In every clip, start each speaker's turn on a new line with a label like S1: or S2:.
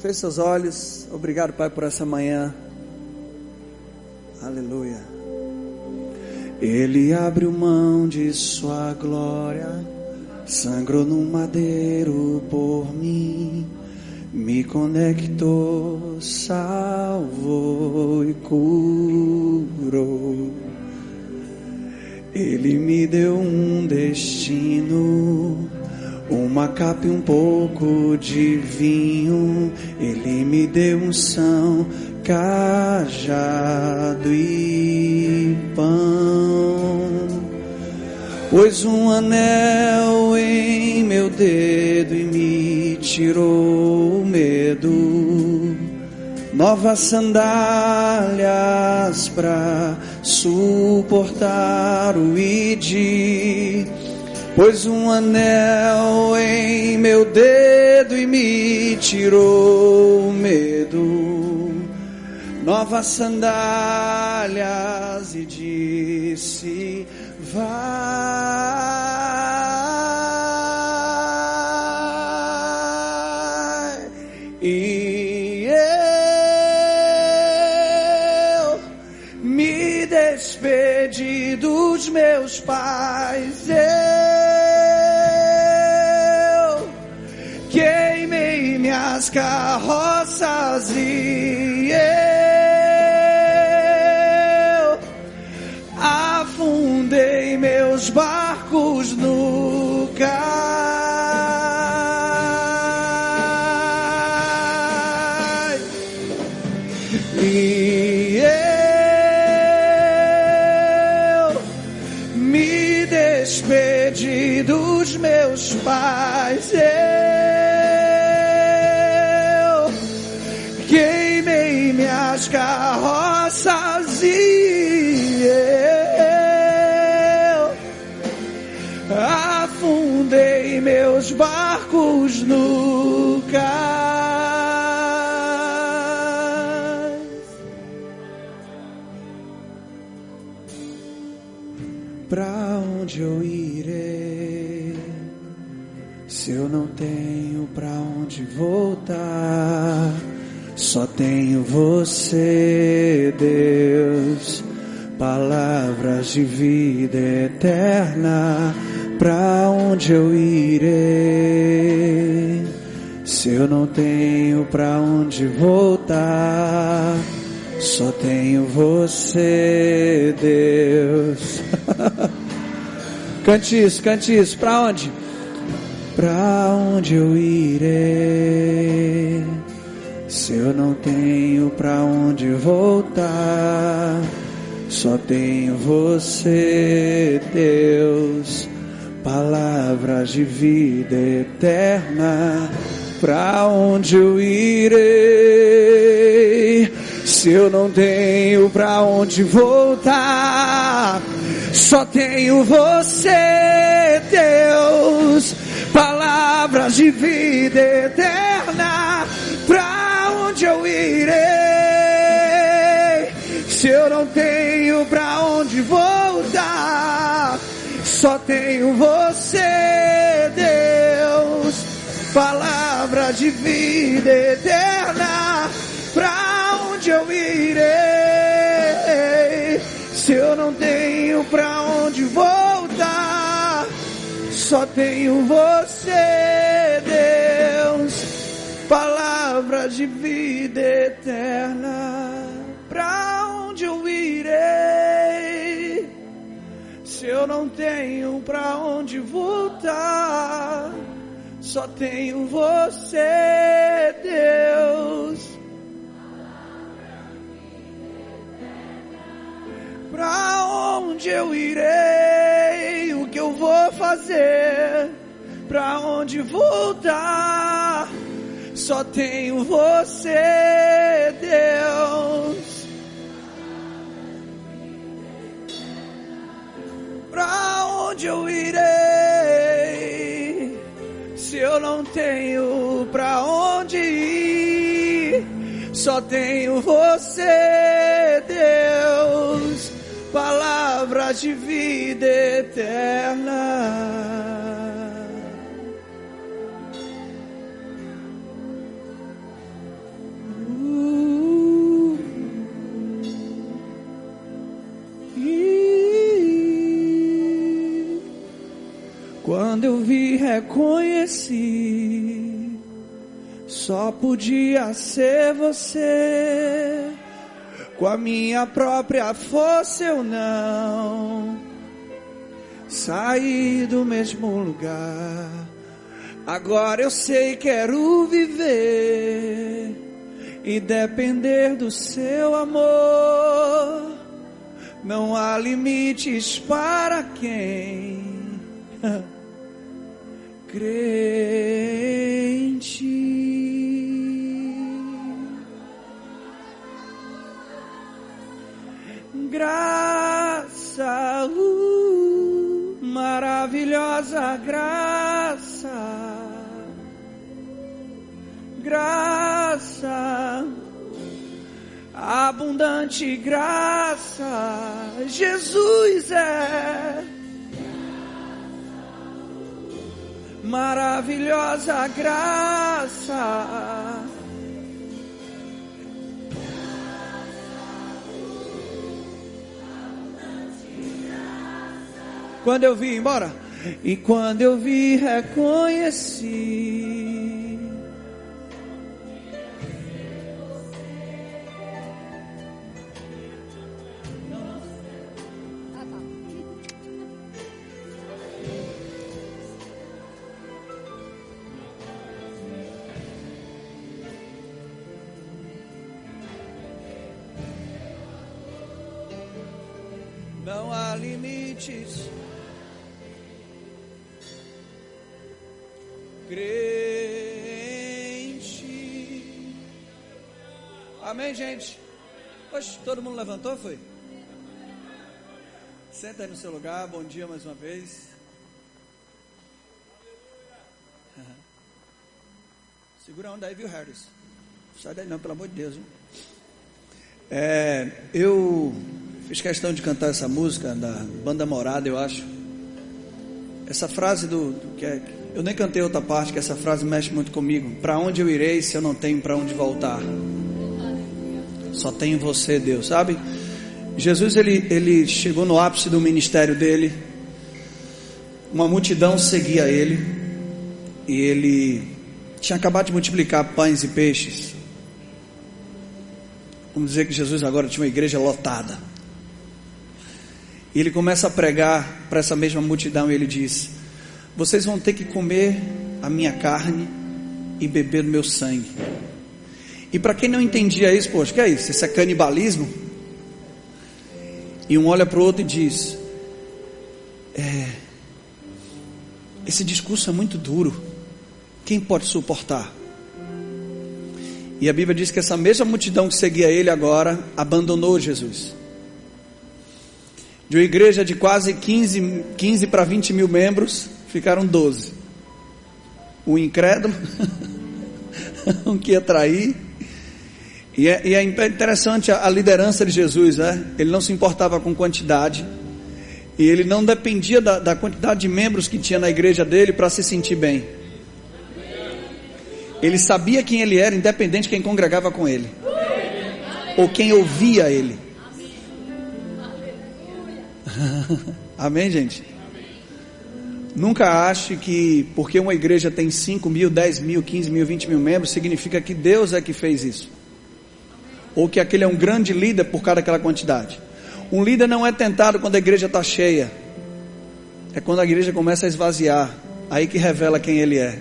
S1: Feche seus olhos. Obrigado, Pai, por essa manhã. Aleluia. Ele abriu mão de sua glória, sangrou no madeiro por mim, me conectou, salvou e curou. Ele me deu um destino, uma capa e um pouco de vinho. Ele me deu unção, cajado e pão. Pôs um anel em meu dedo e me tirou o medo. Novas sandálias pra suportar o id. Pôs um anel em meu dedo e me tirou o medo. Novas sandálias e disse: vai. E eu me despedi dos meus pais. Queimei minhas carroças e eu afundei meus barcos no cais. E eu me despedi dos meus pais. Queimei minhas carroças e eu afundei meus barcos no cais. Pra onde eu irei, se eu não tenho pra onde voltar? Só tenho você, Deus, palavras de vida eterna. Pra onde eu irei, se eu não tenho pra onde voltar? Só tenho você, Deus. Cante isso, pra onde? Pra onde eu irei, se eu não tenho pra onde voltar? Só tenho você, Deus, palavras de vida eterna. Pra onde eu irei, se eu não tenho pra onde voltar? Só tenho você, Deus, palavras de vida eterna. Pra onde eu irei, se eu não tenho pra onde voltar? Só tenho você, Deus, palavra de vida eterna. Pra onde eu irei, se eu não tenho pra onde voltar? Só tenho você, Deus, palavra de vida eterna. Pra onde eu irei, se eu não tenho pra onde voltar? Só tenho você, Deus. Pra onde eu irei, o que eu vou fazer? Pra onde voltar? Só tenho você, Deus. Pra onde eu irei, se eu não tenho pra onde ir? Só tenho você, Deus, palavras de vida eterna. quando eu vi, reconheci, só podia ser você. Com a minha própria força eu não saí do mesmo lugar. Agora eu sei, quero viver e depender do seu amor. Não há limites para quem crê em ti. Graça, maravilhosa graça, graça, abundante graça, Jesus é maravilhosa graça. Quando eu vi, embora, e quando eu vi, reconheci. Não há limites. Crente. Amém, gente? Oxe, todo mundo levantou, foi? Senta aí no seu lugar. Bom dia mais uma vez. Segura a onda aí, viu, Harris? Sai daí não, pelo amor de Deus, viu? Eu fiz questão de cantar essa música da Banda Morada, eu acho. Essa frase eu nem cantei outra parte, que essa frase mexe muito comigo. Para onde eu irei se eu não tenho para onde voltar? Só tenho você, Deus, sabe? Jesus, ele chegou no ápice do ministério dele. Uma multidão seguia ele. E ele tinha acabado de multiplicar pães e peixes. Vamos dizer que Jesus agora tinha uma igreja lotada. E ele começa a pregar para essa mesma multidão e ele diz: vocês vão ter que comer a minha carne e beber do meu sangue. E para quem não entendia isso, poxa, que é isso? Isso é canibalismo? E um olha para o outro e diz: esse discurso é muito duro, quem pode suportar? E a Bíblia diz que essa mesma multidão que seguia ele agora abandonou Jesus. De uma igreja de quase 15 para 20 mil membros, ficaram 12. O incrédulo, um que ia trair. E é interessante a liderança de Jesus, né? Ele não se importava com quantidade. E ele não dependia da quantidade de membros que tinha na igreja dele para se sentir bem. Ele sabia quem ele era, independente de quem congregava com ele, ou quem ouvia ele. Amém, gente? Nunca ache que porque uma igreja tem 5 mil, 10 mil, 15 mil, 20 mil membros, significa que Deus é que fez isso, ou que aquele é um grande líder por causa daquela quantidade. Um líder não é tentado quando a igreja está cheia, é quando a igreja começa a esvaziar, aí que revela quem ele é.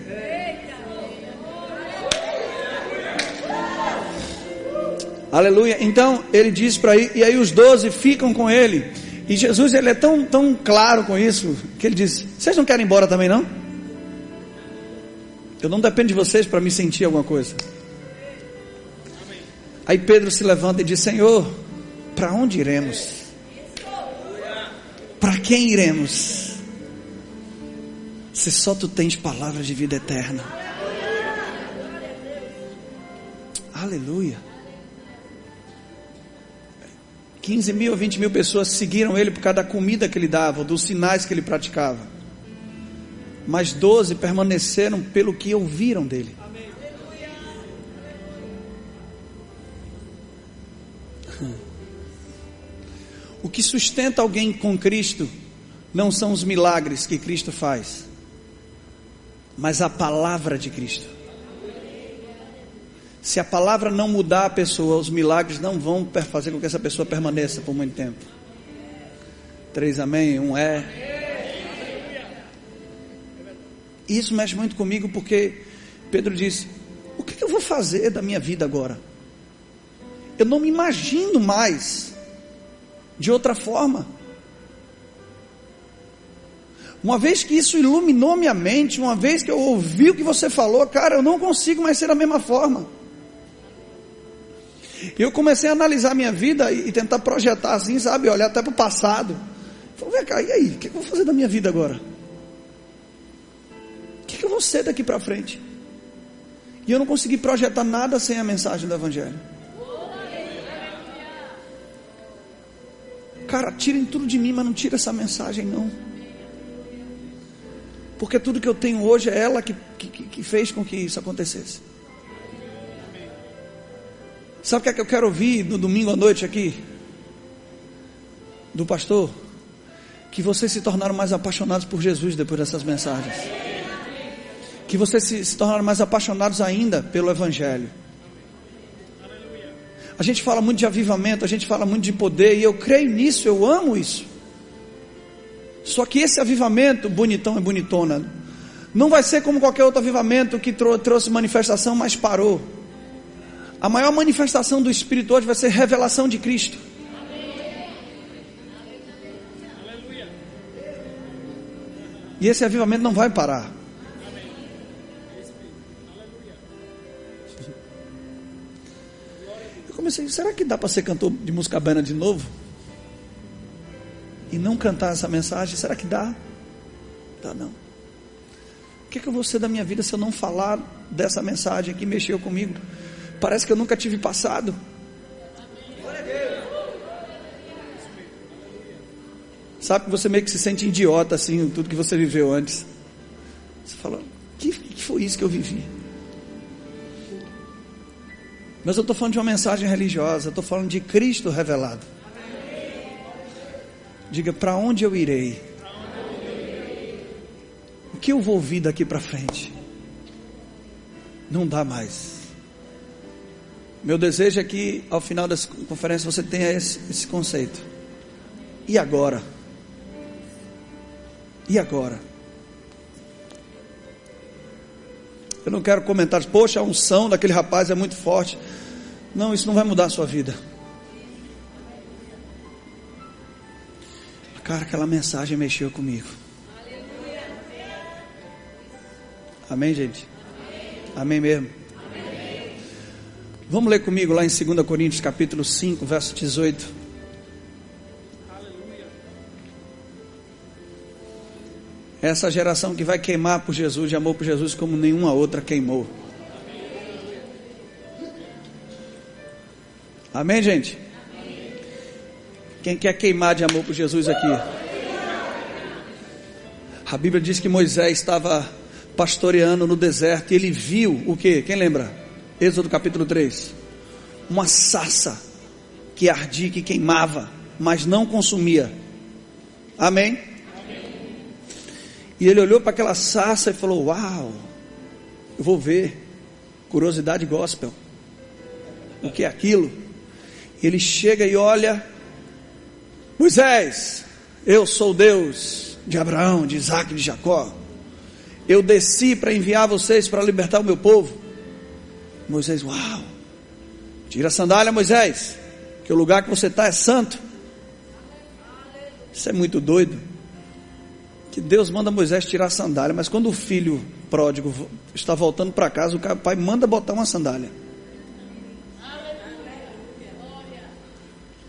S1: Aleluia. Então ele diz para ir, e aí os 12 ficam com ele. E Jesus, ele é tão claro com isso, que ele diz: vocês não querem ir embora também não? Eu não dependo de vocês para me sentir alguma coisa. Aí Pedro se levanta e diz: Senhor, para onde iremos? Para quem iremos? Se só tu tens palavras de vida eterna. Aleluia. 15 mil, 20 mil pessoas seguiram ele por causa da comida que ele dava, dos sinais que ele praticava. Mas 12 permaneceram pelo que ouviram dele. O que sustenta alguém com Cristo não são os milagres que Cristo faz, mas a palavra de Cristo. Se a palavra não mudar a pessoa, os milagres não vão fazer com que essa pessoa permaneça por muito tempo. 3 amém, 1 Isso mexe muito comigo, porque Pedro disse: o que eu vou fazer da minha vida agora? Eu não me imagino mais de outra forma. Uma vez que isso iluminou minha mente, uma vez que eu ouvi o que você falou, cara, eu não consigo mais ser da mesma forma. Eu comecei a analisar minha vida e tentar projetar assim, sabe, olhar até para o passado. Falei, vem cá, e aí, o que eu vou fazer da minha vida agora? O que eu vou ser daqui para frente? E eu não consegui projetar nada sem a mensagem do Evangelho. Cara, tirem tudo de mim, mas não tira essa mensagem não. Porque tudo que eu tenho hoje é ela que fez com que isso acontecesse. Sabe o que eu quero ouvir no domingo à noite aqui? Do pastor? Que vocês se tornaram mais apaixonados por Jesus depois dessas mensagens. Que vocês se tornaram mais apaixonados ainda pelo Evangelho. A gente fala muito de avivamento, a gente fala muito de poder, e eu creio nisso, eu amo isso. Só que esse avivamento, bonitão e bonitona, não vai ser como qualquer outro avivamento que trouxe manifestação, mas parou. A maior manifestação do Espírito hoje vai ser revelação de Cristo. E esse avivamento não vai parar. Eu comecei, será que dá para ser cantor de música baiana de novo? E não cantar essa mensagem? Será que dá? Dá não. O que eu vou ser da minha vida se eu não falar dessa mensagem que mexeu comigo? Parece que eu nunca tive passado. Sabe que você meio que se sente idiota assim, tudo que você viveu antes. Você fala, que foi isso que eu vivi? Mas eu estou falando de uma mensagem religiosa, eu estou falando de Cristo revelado. Diga, para onde eu irei? O que eu vou ouvir daqui para frente? Não dá mais. Meu desejo é que ao final dessa conferência você tenha esse conceito. E agora? E agora? Eu não quero comentários, poxa, a unção daquele rapaz é muito forte. Não, isso não vai mudar a sua vida. Cara, aquela mensagem mexeu comigo. Amém, gente? Amém mesmo? Vamos ler comigo lá em 2 Coríntios capítulo 5, verso 18. Essa geração que vai queimar por Jesus, de amor por Jesus, como nenhuma outra queimou. Amém, gente? Quem quer queimar de amor por Jesus aqui? A Bíblia diz que Moisés estava pastoreando no deserto e ele viu o que? Quem lembra? Êxodo capítulo 3. Uma sarça que ardia, que queimava, mas não consumia. Amém? E ele olhou para aquela sarça e falou, uau, eu vou ver. Curiosidade gospel. O que é aquilo? Ele chega e olha, Moisés, eu sou o Deus de Abraão, de Isaac e de Jacó. Eu desci para enviar vocês para libertar o meu povo. Moisés, uau, tira a sandália, Moisés, que o lugar que você está é santo. Isso é muito doido. Que Deus manda Moisés tirar a sandália, mas quando o filho pródigo está voltando para casa, o pai manda botar uma sandália.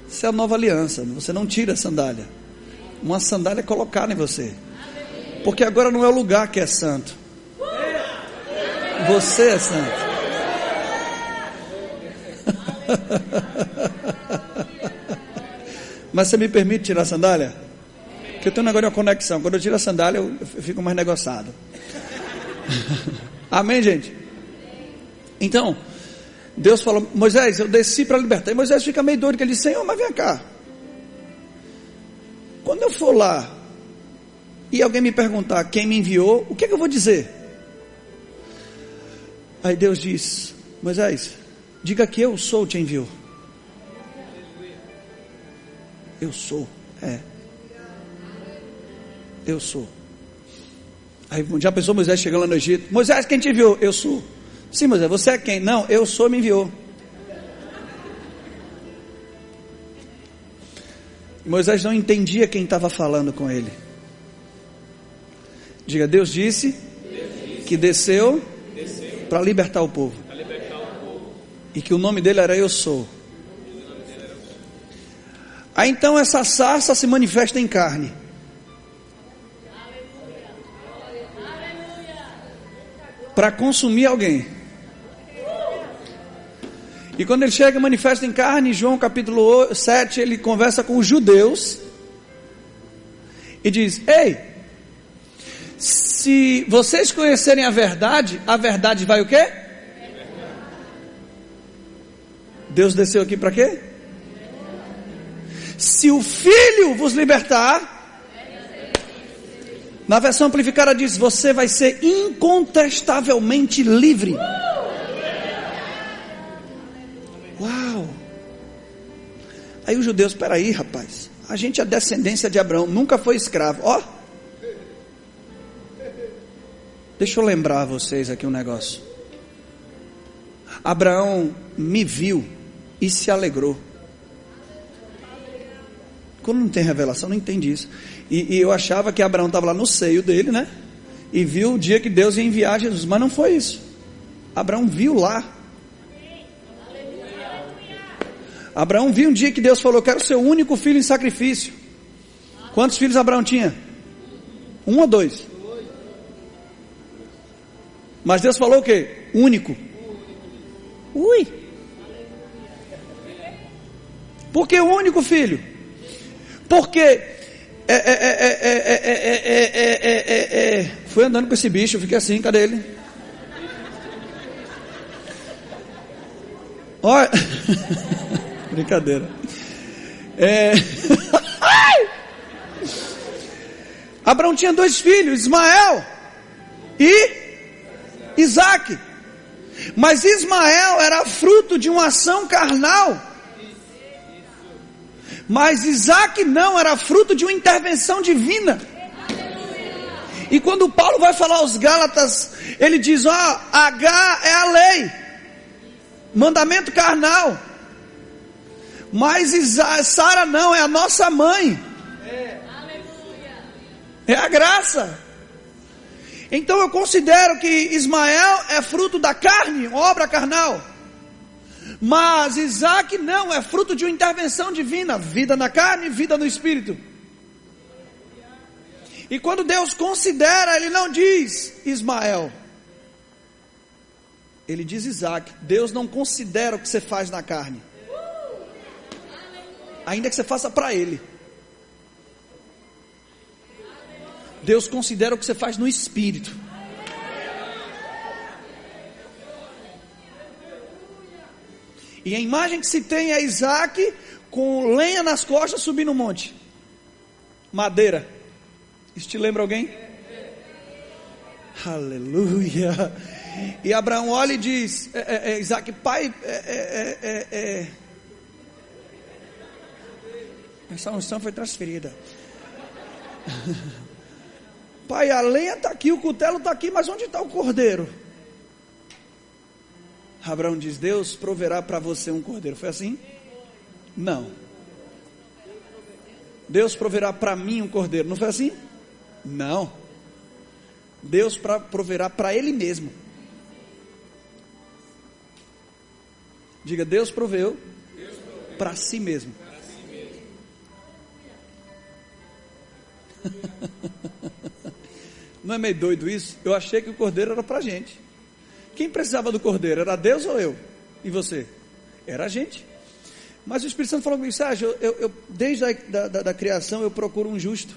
S1: Isso é a nova aliança, você não tira a sandália. Uma sandália é colocada em você. Porque agora não é o lugar que é santo. Você é santo. Mas você me permite tirar a sandália? Porque eu tenho um negócio de uma conexão. Quando eu tiro a sandália eu fico mais negociado. Amém, gente? Então Deus falou, Moisés, eu desci para libertar. E Moisés fica meio doido, que ele diz, Senhor, mas vem cá, quando eu for lá e alguém me perguntar quem me enviou, o que é que eu vou dizer? Aí Deus diz: Moisés, diga que eu sou te enviou. Eu sou, eu sou. Aí já pensou Moisés chegando lá no Egito: Moisés, quem te enviou? Eu sou. Sim, Moisés, você é quem? Não, eu sou, me enviou. Moisés não entendia quem estava falando com ele. Diga: Deus disse que desceu para libertar o povo. E que o nome dele era Eu Sou. Aí então essa sarça se manifesta em carne. Para consumir alguém. E quando ele chega e manifesta em carne, João capítulo 7, ele conversa com os judeus. E diz: ei, se vocês conhecerem a verdade vai o quê? Deus desceu aqui para quê? Se o Filho vos libertar, na versão amplificada diz: você vai ser incontestavelmente livre. Uau! Aí os judeus: espera aí, rapaz, a gente é descendência de Abraão, nunca foi escravo. Ó, deixa eu lembrar a vocês aqui um negócio. Abraão me viu e se alegrou. Quando não tem revelação, não entende isso. E eu achava que Abraão estava lá no seio dele, né? E viu o dia que Deus ia enviar Jesus. Mas não foi isso. Abraão viu lá. Abraão viu um dia que Deus falou: quero seu único filho em sacrifício. Quantos filhos Abraão tinha? 1 ou 2? Mas Deus falou o quê? Único. Ui. Por que o único filho? Porque fui andando com esse bicho, eu fiquei assim, cadê ele? Olha, brincadeira. Abraão tinha 2 filhos, Ismael e Isaque. Mas Ismael era fruto de uma ação carnal. Mas Isaque não, era fruto de uma intervenção divina. E quando Paulo vai falar aos Gálatas, ele diz: H é a lei, mandamento carnal. Mas Sara não, é a nossa mãe. É a graça. Então eu considero que Ismael é fruto da carne, obra carnal. Mas Isaque não, é fruto de uma intervenção divina. Vida na carne, vida no espírito. E quando Deus considera, Ele não diz Ismael, Ele diz Isaque. Deus não considera o que você faz na carne, ainda que você faça para Ele. Deus considera o que você faz no espírito. E a imagem que se tem é Isaque com lenha nas costas subindo um monte, madeira. Isso te lembra alguém? Aleluia. E Abraão olha e diz: Isaque, pai, essa unção foi transferida. Pai, a lenha está aqui, o cutelo está aqui, mas onde está o cordeiro? Abraão diz: Deus proverá para você um cordeiro. Foi assim? Não. Deus proverá para mim um cordeiro. Não foi assim? Não. Deus proverá para Ele mesmo. Diga: Deus proveu para si mesmo. Não é meio doido isso? Eu achei que o cordeiro era para a gente. Quem precisava do cordeiro? Era Deus ou eu? E você? Era a gente. Mas o Espírito Santo falou comigo: Sérgio, eu desde a criação eu procuro um justo.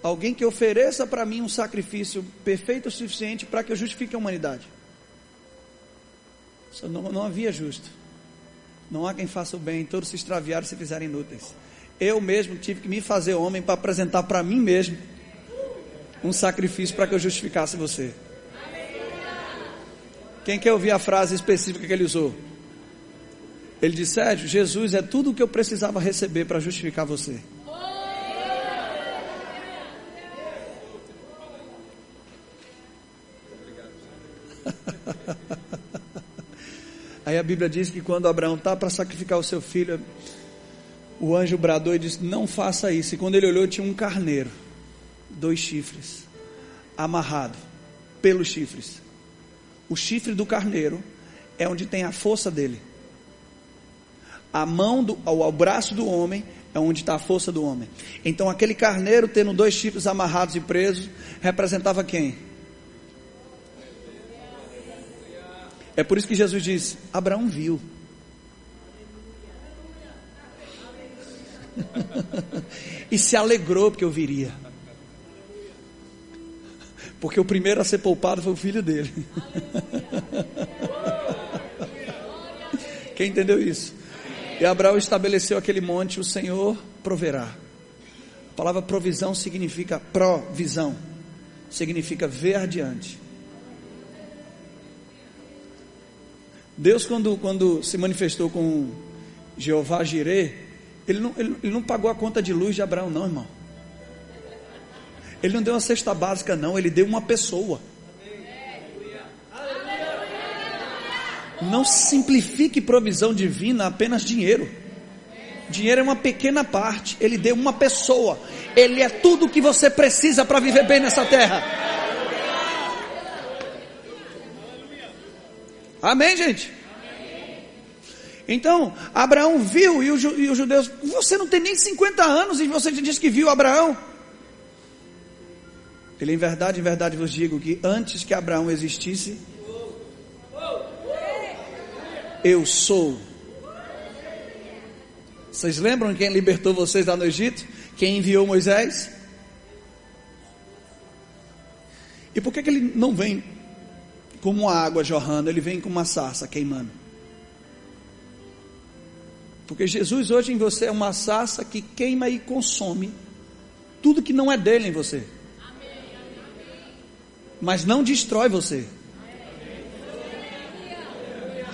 S1: Alguém que ofereça para mim um sacrifício perfeito o suficiente para que eu justifique a humanidade. Só não havia justo. Não há quem faça o bem, todos se extraviaram e se fizerem inúteis. Eu mesmo tive que me fazer homem para apresentar para mim mesmo um sacrifício para que eu justificasse você. Quem quer ouvir a frase específica que ele usou? Ele disse: Sérgio, Jesus é tudo o que eu precisava receber para justificar você. Aí a Bíblia diz que quando Abraão está para sacrificar o seu filho, o anjo bradou e disse: não faça isso. E quando ele olhou, tinha um carneiro, 2 chifres, amarrado pelos chifres. O chifre do carneiro é onde tem a força dele. A mão, o braço do homem é onde está a força do homem. Então aquele carneiro tendo 2 chifres amarrados e presos, representava quem? É por isso que Jesus disse: Abraão viu. E se alegrou porque eu viria. Porque o primeiro a ser poupado foi o filho dele. Quem entendeu isso? E Abraão estabeleceu aquele monte: o Senhor proverá. A palavra provisão significa provisão, significa ver adiante. Deus, quando se manifestou com Jeová Jirê, ele não pagou a conta de luz de Abraão, não, irmão. Ele não deu uma cesta básica, não. Ele deu uma pessoa. Não simplifique provisão divina a apenas dinheiro. Dinheiro é uma pequena parte. Ele deu uma pessoa. Ele é tudo o que você precisa para viver bem nessa terra. Amém, gente? Então, Abraão viu, e os judeus: você não tem nem 50 anos e você diz que viu Abraão. Ele: em verdade vos digo que antes que Abraão existisse, eu sou. Vocês lembram quem libertou vocês lá no Egito? Quem enviou Moisés? E por que ele não vem como uma água jorrando? Ele vem com uma sarça queimando. Porque Jesus hoje em você é uma sarça que queima e consome tudo que não é dele em você, mas não destrói você.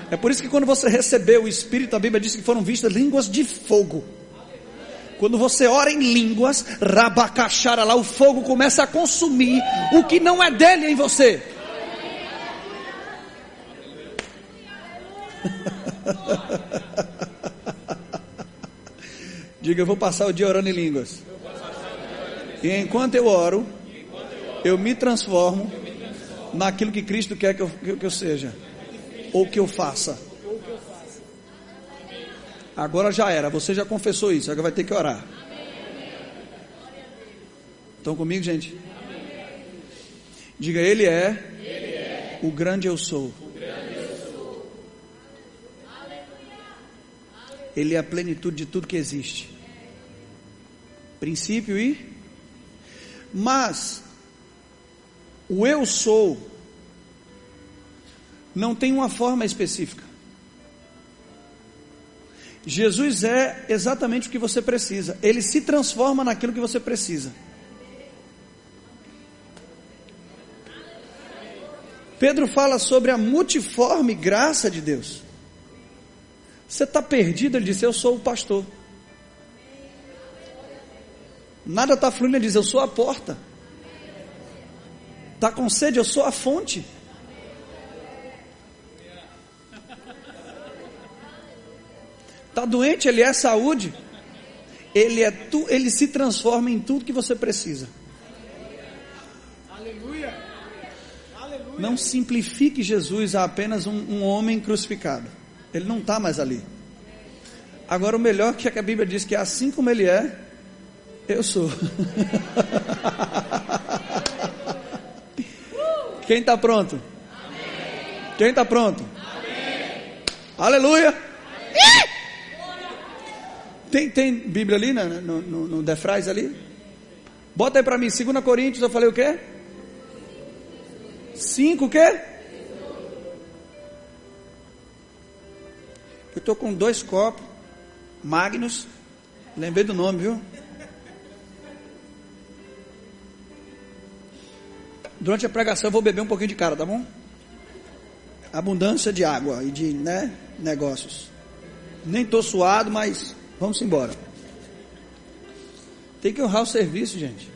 S1: É por isso que quando você recebeu o Espírito, a Bíblia diz que foram vistas línguas de fogo. Quando você ora em línguas, rabacachara lá, o fogo começa a consumir o que não é dele em você. Diga: eu vou passar o dia orando em línguas. E enquanto eu oro, eu me transformo naquilo que Cristo quer que eu seja, ou que eu faça. Agora já era, você já confessou isso, agora vai ter que orar. Estão comigo, gente? Diga: Ele é o grande eu sou. Ele é a plenitude de tudo que existe. Princípio mas o eu sou não tem uma forma específica. Jesus é exatamente o que você precisa. Ele se transforma naquilo que você precisa. Pedro fala sobre a multiforme graça de Deus. Você está perdido? Ele diz: eu sou o pastor. Nada está fluindo? Ele diz: eu sou a porta. Está com sede? Eu sou a fonte. Está doente? Ele é saúde. Ele se transforma em tudo que você precisa. Aleluia. Aleluia. Não simplifique Jesus a apenas um homem crucificado. Ele não está mais ali. Agora, o melhor que a Bíblia diz que assim como ele é, eu sou. Quem está pronto? Amém. Quem está pronto? Amém. Aleluia. Tem Bíblia ali no Defrais ali? Bota aí para mim, 2 Coríntios, eu falei o quê? 5 o quê? Eu estou com 2 copos Magnus. Lembrei do nome, viu? Durante a pregação eu vou beber um pouquinho de cara, tá bom? Abundância de água e de, negócios. Nem estou suado, mas vamos embora. Tem que honrar o serviço, gente.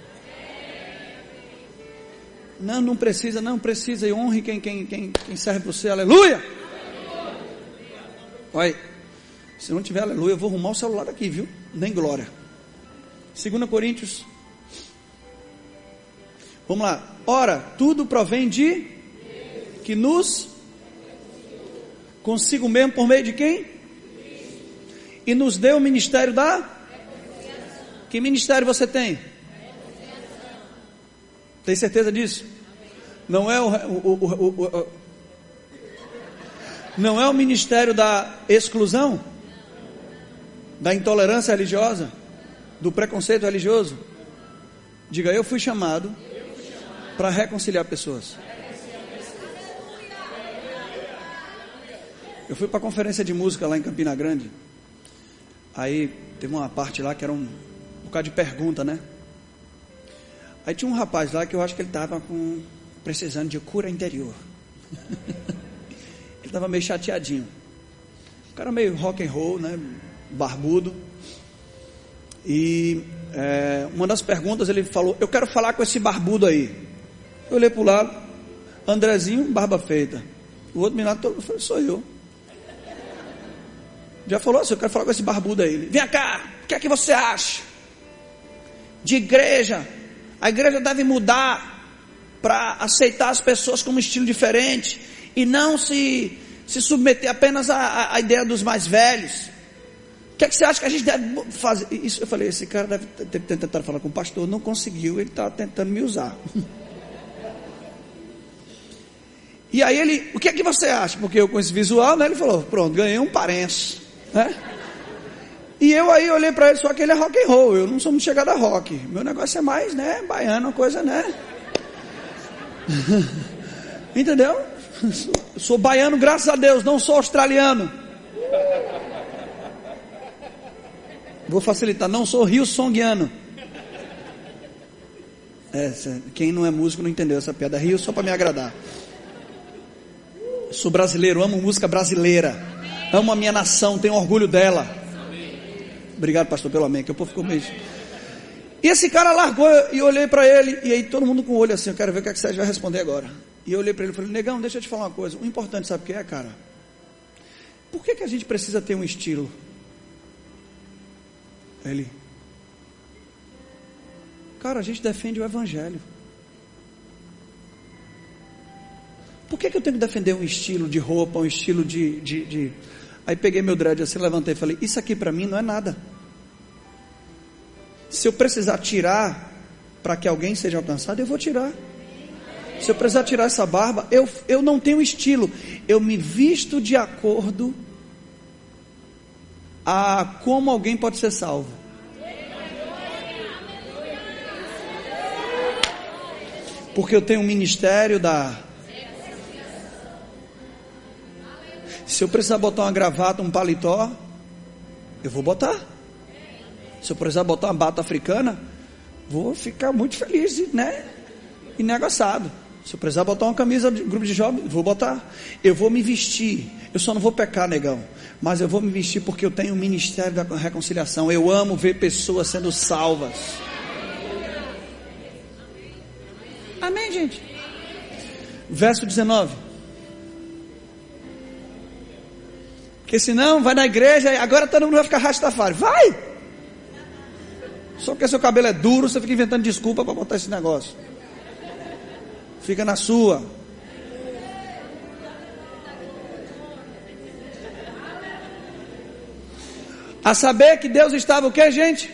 S1: Não precisa. E honre quem serve você. Aleluia! Olha, se não tiver aleluia, eu vou arrumar o celular aqui, viu? Nem glória. 2 Coríntios. Vamos lá. Ora, tudo provém de que nos consigo mesmo por meio de quem? E nos deu o ministério da... Que ministério você tem? Tem certeza disso? Não é não é o ministério da exclusão? Da intolerância religiosa? Do preconceito religioso? Diga, eu fui chamado para reconciliar pessoas. Eu fui para a conferência de música lá em Campina Grande. Aí teve uma parte lá que era um bocado de pergunta, né? Aí tinha um rapaz lá que eu acho que ele estava precisando de cura interior. Ele estava meio chateadinho. O cara meio rock and roll, né? Barbudo. E uma das perguntas ele falou: eu quero falar com esse barbudo aí. Eu olhei para o lado, Andrezinho, barba feita. O outro menino falou: sou eu. Já falou assim: eu quero falar com esse barbudo aí. Ele: vem cá, o que é que você acha de igreja? A igreja deve mudar para aceitar as pessoas com um estilo diferente e não se submeter apenas à ideia dos mais velhos. O que é que você acha que a gente deve fazer? Isso, eu falei: esse cara deve ter tentado falar com o pastor, não conseguiu, ele está tentando me usar. E aí ele: o que é que você acha? Porque eu com esse visual, né? Ele falou: pronto, ganhei um parente, né? E eu aí olhei para ele, só que ele é rock and roll, eu não sou muito chegado a rock, meu negócio é mais, baiano, uma coisa, entendeu? Sou baiano, graças a Deus, não sou australiano. Vou facilitar, não sou Hillsongiano. Quem não é músico não entendeu essa piada. Rio só para me agradar. Sou brasileiro, amo música brasileira, amo a minha nação, tenho orgulho dela. Obrigado, pastor, pelo amém, que o povo ficou meio... E esse cara largou, e eu olhei para ele, e aí todo mundo com o olho assim, eu quero ver o que é que você vai responder agora. E eu olhei para ele e falei: negão, deixa eu te falar uma coisa, o importante sabe o que é, cara? Por que a gente precisa ter um estilo? Ele: cara, a gente defende o evangelho. Por que eu tenho que defender um estilo de roupa, um estilo de... Aí peguei meu dread assim, levantei e falei: isso aqui para mim não é nada. Se eu precisar tirar para que alguém seja alcançado, eu vou tirar. Se eu precisar tirar essa barba, eu não tenho estilo, eu me visto de acordo a como alguém pode ser salvo. Porque eu tenho um ministério se eu precisar botar uma gravata, um paletó, eu vou botar. Se eu precisar botar uma bata africana, vou ficar muito feliz, e negociado. Se eu precisar botar uma camisa de grupo de jovens, vou botar. Eu vou me vestir. Eu só não vou pecar, negão, mas eu vou me vestir porque eu tenho o ministério da reconciliação. Eu amo ver pessoas sendo salvas. Amém, gente? Verso 19. Porque senão vai na igreja e agora todo mundo vai ficar rastafari. Vai! Só porque seu cabelo é duro, você fica inventando desculpa para botar esse negócio. Fica na sua. A saber que Deus estava o quê, gente?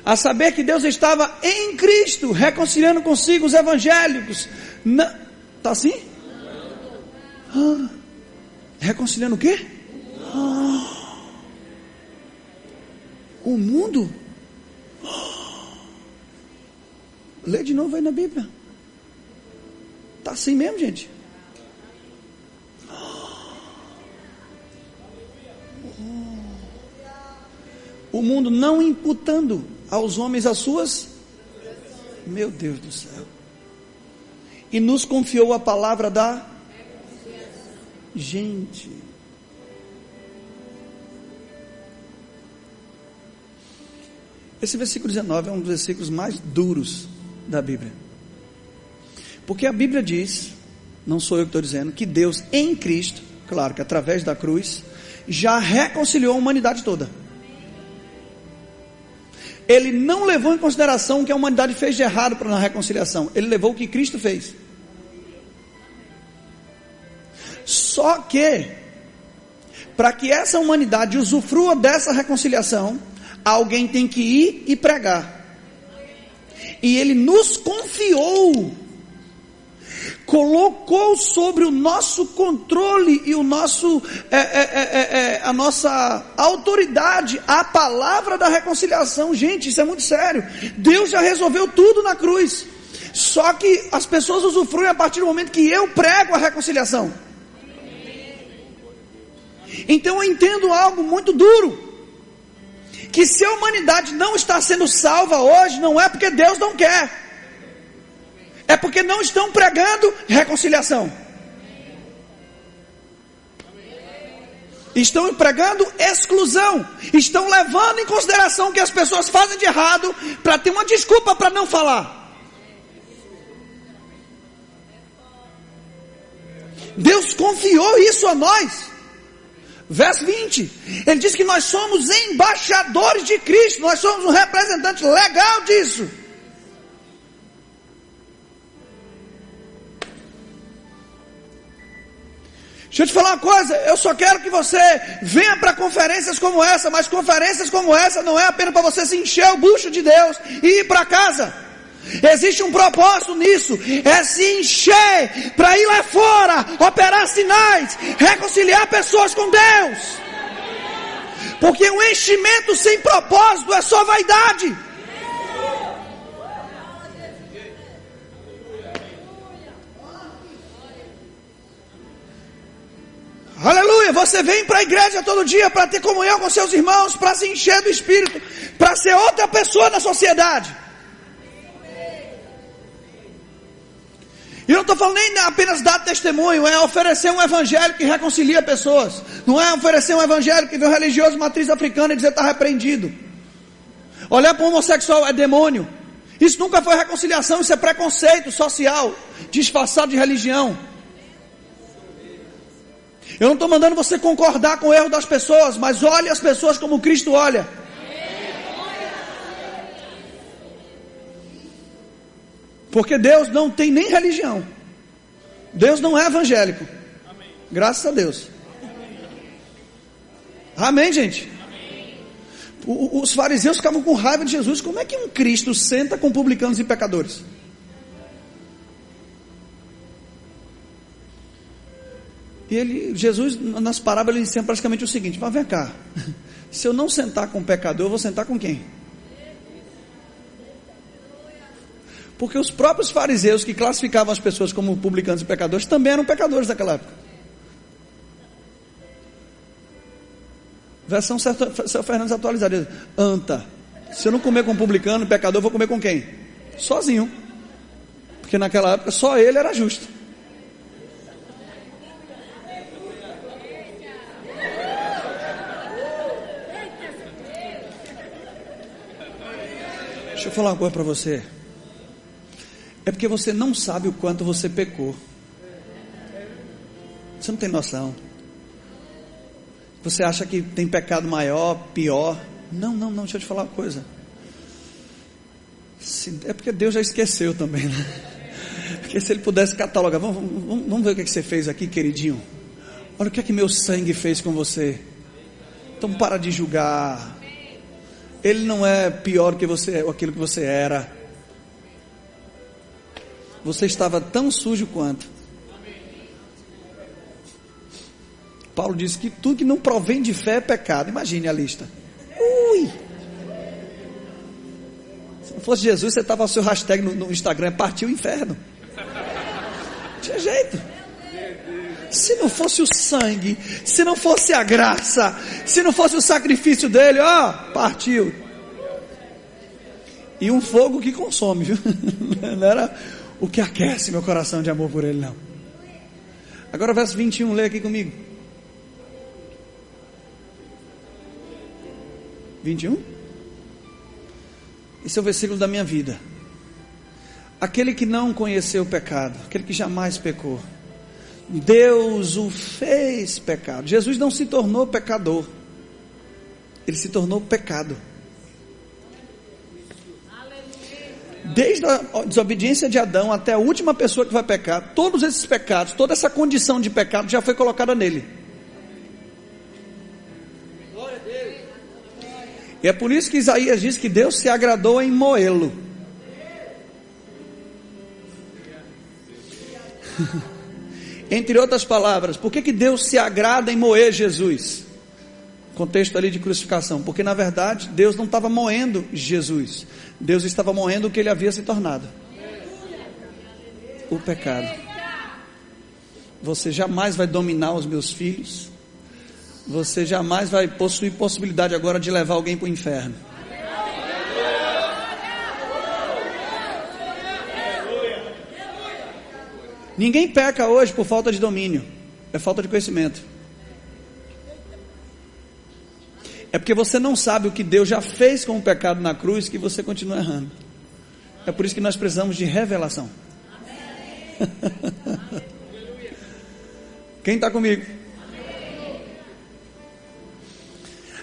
S1: A saber que Deus estava em Cristo, reconciliando consigo os evangélicos. Está assim? Reconciliando o quê? O mundo? Lê de novo aí na Bíblia. Está assim mesmo, gente? O mundo não imputando aos homens as suas... Meu Deus do céu. e nos confiou a palavra da... Gente, esse versículo 19 é um dos versículos mais duros da Bíblia, porque a Bíblia diz, não sou eu que estou dizendo, que Deus em Cristo, claro que através da cruz, já reconciliou a humanidade toda. Ele não levou em consideração o que a humanidade fez de errado para a reconciliação, ele levou o que Cristo fez. Só que, para que essa humanidade usufrua dessa reconciliação, alguém tem que ir e pregar. E ele nos confiou, colocou sobre o nosso controle e o nosso, a nossa autoridade, a palavra da reconciliação. Gente, isso é muito sério. Deus já resolveu tudo na cruz. Só que as pessoas usufruem a partir do momento que eu prego a reconciliação. Então eu entendo algo muito duro, que se a humanidade não está sendo salva hoje, não é porque Deus não quer, é porque não estão pregando reconciliação, estão pregando exclusão, estão levando em consideração o que as pessoas fazem de errado, para ter uma desculpa para não falar. Deus confiou isso a nós. Verso 20, ele diz que nós somos embaixadores de Cristo, nós somos um representante legal disso. Deixa eu te falar uma coisa, eu só quero que você venha para conferências como essa, mas conferências como essa não é apenas para você se encher o bucho de Deus e ir para casa. Existe um propósito nisso, é se encher para ir lá fora, operar sinais, reconciliar pessoas com Deus. Porque um enchimento sem propósito é só vaidade. Aleluia, você vem para a igreja todo dia para ter comunhão com seus irmãos, para se encher do Espírito, para ser outra pessoa na sociedade. E eu não estou falando nem apenas dar testemunho, é oferecer um evangelho que reconcilia pessoas. Não é oferecer um evangelho que vê um religioso de matriz africana e dizer está repreendido. Olhar para o homossexual é demônio. Isso nunca foi reconciliação, isso é preconceito social, disfarçado de religião. Eu não estou mandando você concordar com o erro das pessoas, mas olhe as pessoas como Cristo olha. Porque Deus não tem nem religião. Deus não é evangélico. Amém. Graças a Deus. Amém, gente? Amém. Os fariseus ficavam com raiva de Jesus. Como é que um Cristo senta com publicanos e pecadores? E Jesus, nas parábolas, ele ensina praticamente o seguinte: mas vem cá, se eu não sentar com o pecador, eu vou sentar com quem? Porque os próprios fariseus que classificavam as pessoas como publicanos e pecadores também eram pecadores naquela época. Versão São Fernandes atualizada: anta, se eu não comer com publicano e pecador, eu vou comer com quem? Sozinho. Porque naquela época só ele era justo. Deixa eu falar uma coisa para você. É porque você não sabe o quanto você pecou. Você não tem noção. Você acha que tem pecado maior, pior. Não, deixa eu te falar uma coisa. É porque Deus já esqueceu também, né? Porque se Ele pudesse catalogar, vamos ver o que você fez aqui, queridinho. Olha o que é que meu sangue fez com você. Então para de julgar. Ele não é pior que você, ou aquilo que você era. Você estava tão sujo quanto. Paulo disse que tudo que não provém de fé é pecado. Imagine a lista. Ui! Se não fosse Jesus, você estava o seu hashtag no Instagram, partiu o inferno. Não tinha jeito. Se não fosse o sangue, se não fosse a graça, se não fosse o sacrifício dele, ó, partiu. E um fogo que consome, viu? Não era o que aquece meu coração de amor por Ele, não. Agora verso 21, lê aqui comigo. 21? Esse é o versículo da minha vida. Aquele que não conheceu o pecado, aquele que jamais pecou, Deus o fez pecado. Jesus não se tornou pecador, Ele se tornou pecado. Desde a desobediência de Adão até a última pessoa que vai pecar, todos esses pecados, toda essa condição de pecado já foi colocada nele. E é por isso que Isaías diz que Deus se agradou em moê-lo. Entre outras palavras, por que Deus se agrada em moer Jesus? Contexto ali de crucificação, porque na verdade Deus não estava moendo Jesus, Deus estava moendo o que Ele havia se tornado, o pecado. Você jamais vai dominar os meus filhos, você jamais vai possuir possibilidade agora de levar alguém para o inferno. Ninguém peca hoje por falta de domínio, é falta de conhecimento. É porque você não sabe o que Deus já fez com o pecado na cruz, que você continua errando. É por isso que nós precisamos de revelação. Quem está comigo?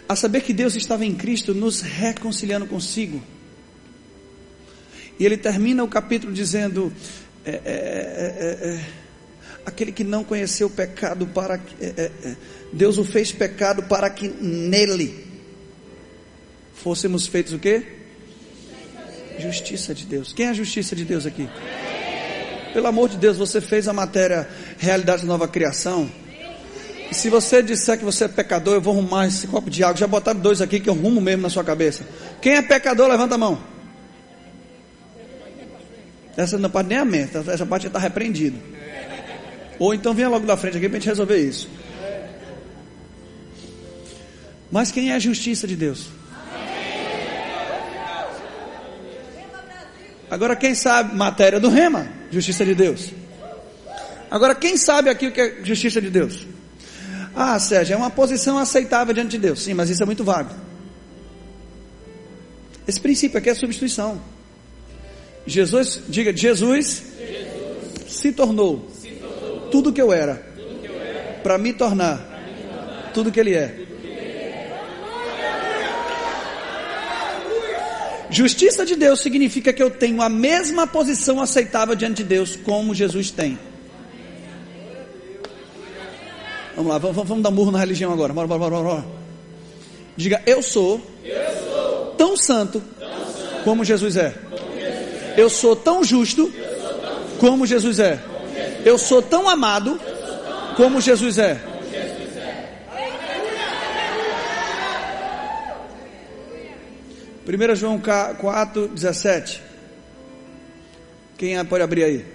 S1: A saber que Deus estava em Cristo nos reconciliando consigo. E ele termina o capítulo dizendo: aquele que não conheceu o pecado, Deus o fez pecado para que nele fôssemos feitos o quê? Justiça de Deus. Quem é a justiça de Deus aqui? Pelo amor de Deus, você fez a matéria realidade da nova criação. E se você disser que você é pecador, eu vou arrumar esse copo de água. Já botaram 2 aqui que eu rumo mesmo na sua cabeça. Quem é pecador, levanta a mão. Essa não pode nem amém, essa parte já está repreendido. Ou então venha logo da frente aqui para a gente resolver isso. Mas quem é a justiça de Deus? Agora quem sabe, matéria do rema, justiça de Deus. Agora quem sabe aqui o que é justiça de Deus? Ah, Sérgio, é uma posição aceitável diante de Deus. Sim, mas isso é muito vago. Esse princípio aqui é substituição. Jesus, diga, Jesus se tornou tudo que eu era, para me tornar tudo que Ele é. Justiça de Deus significa que eu tenho a mesma posição aceitável diante de Deus como Jesus tem. Vamos lá, vamos dar um murro na religião agora. Bora. Diga, eu sou tão santo como Jesus é. Eu sou tão justo como Jesus é. Eu sou tão amado como Jesus é. Primeira João 4:17. Quem pode abrir aí?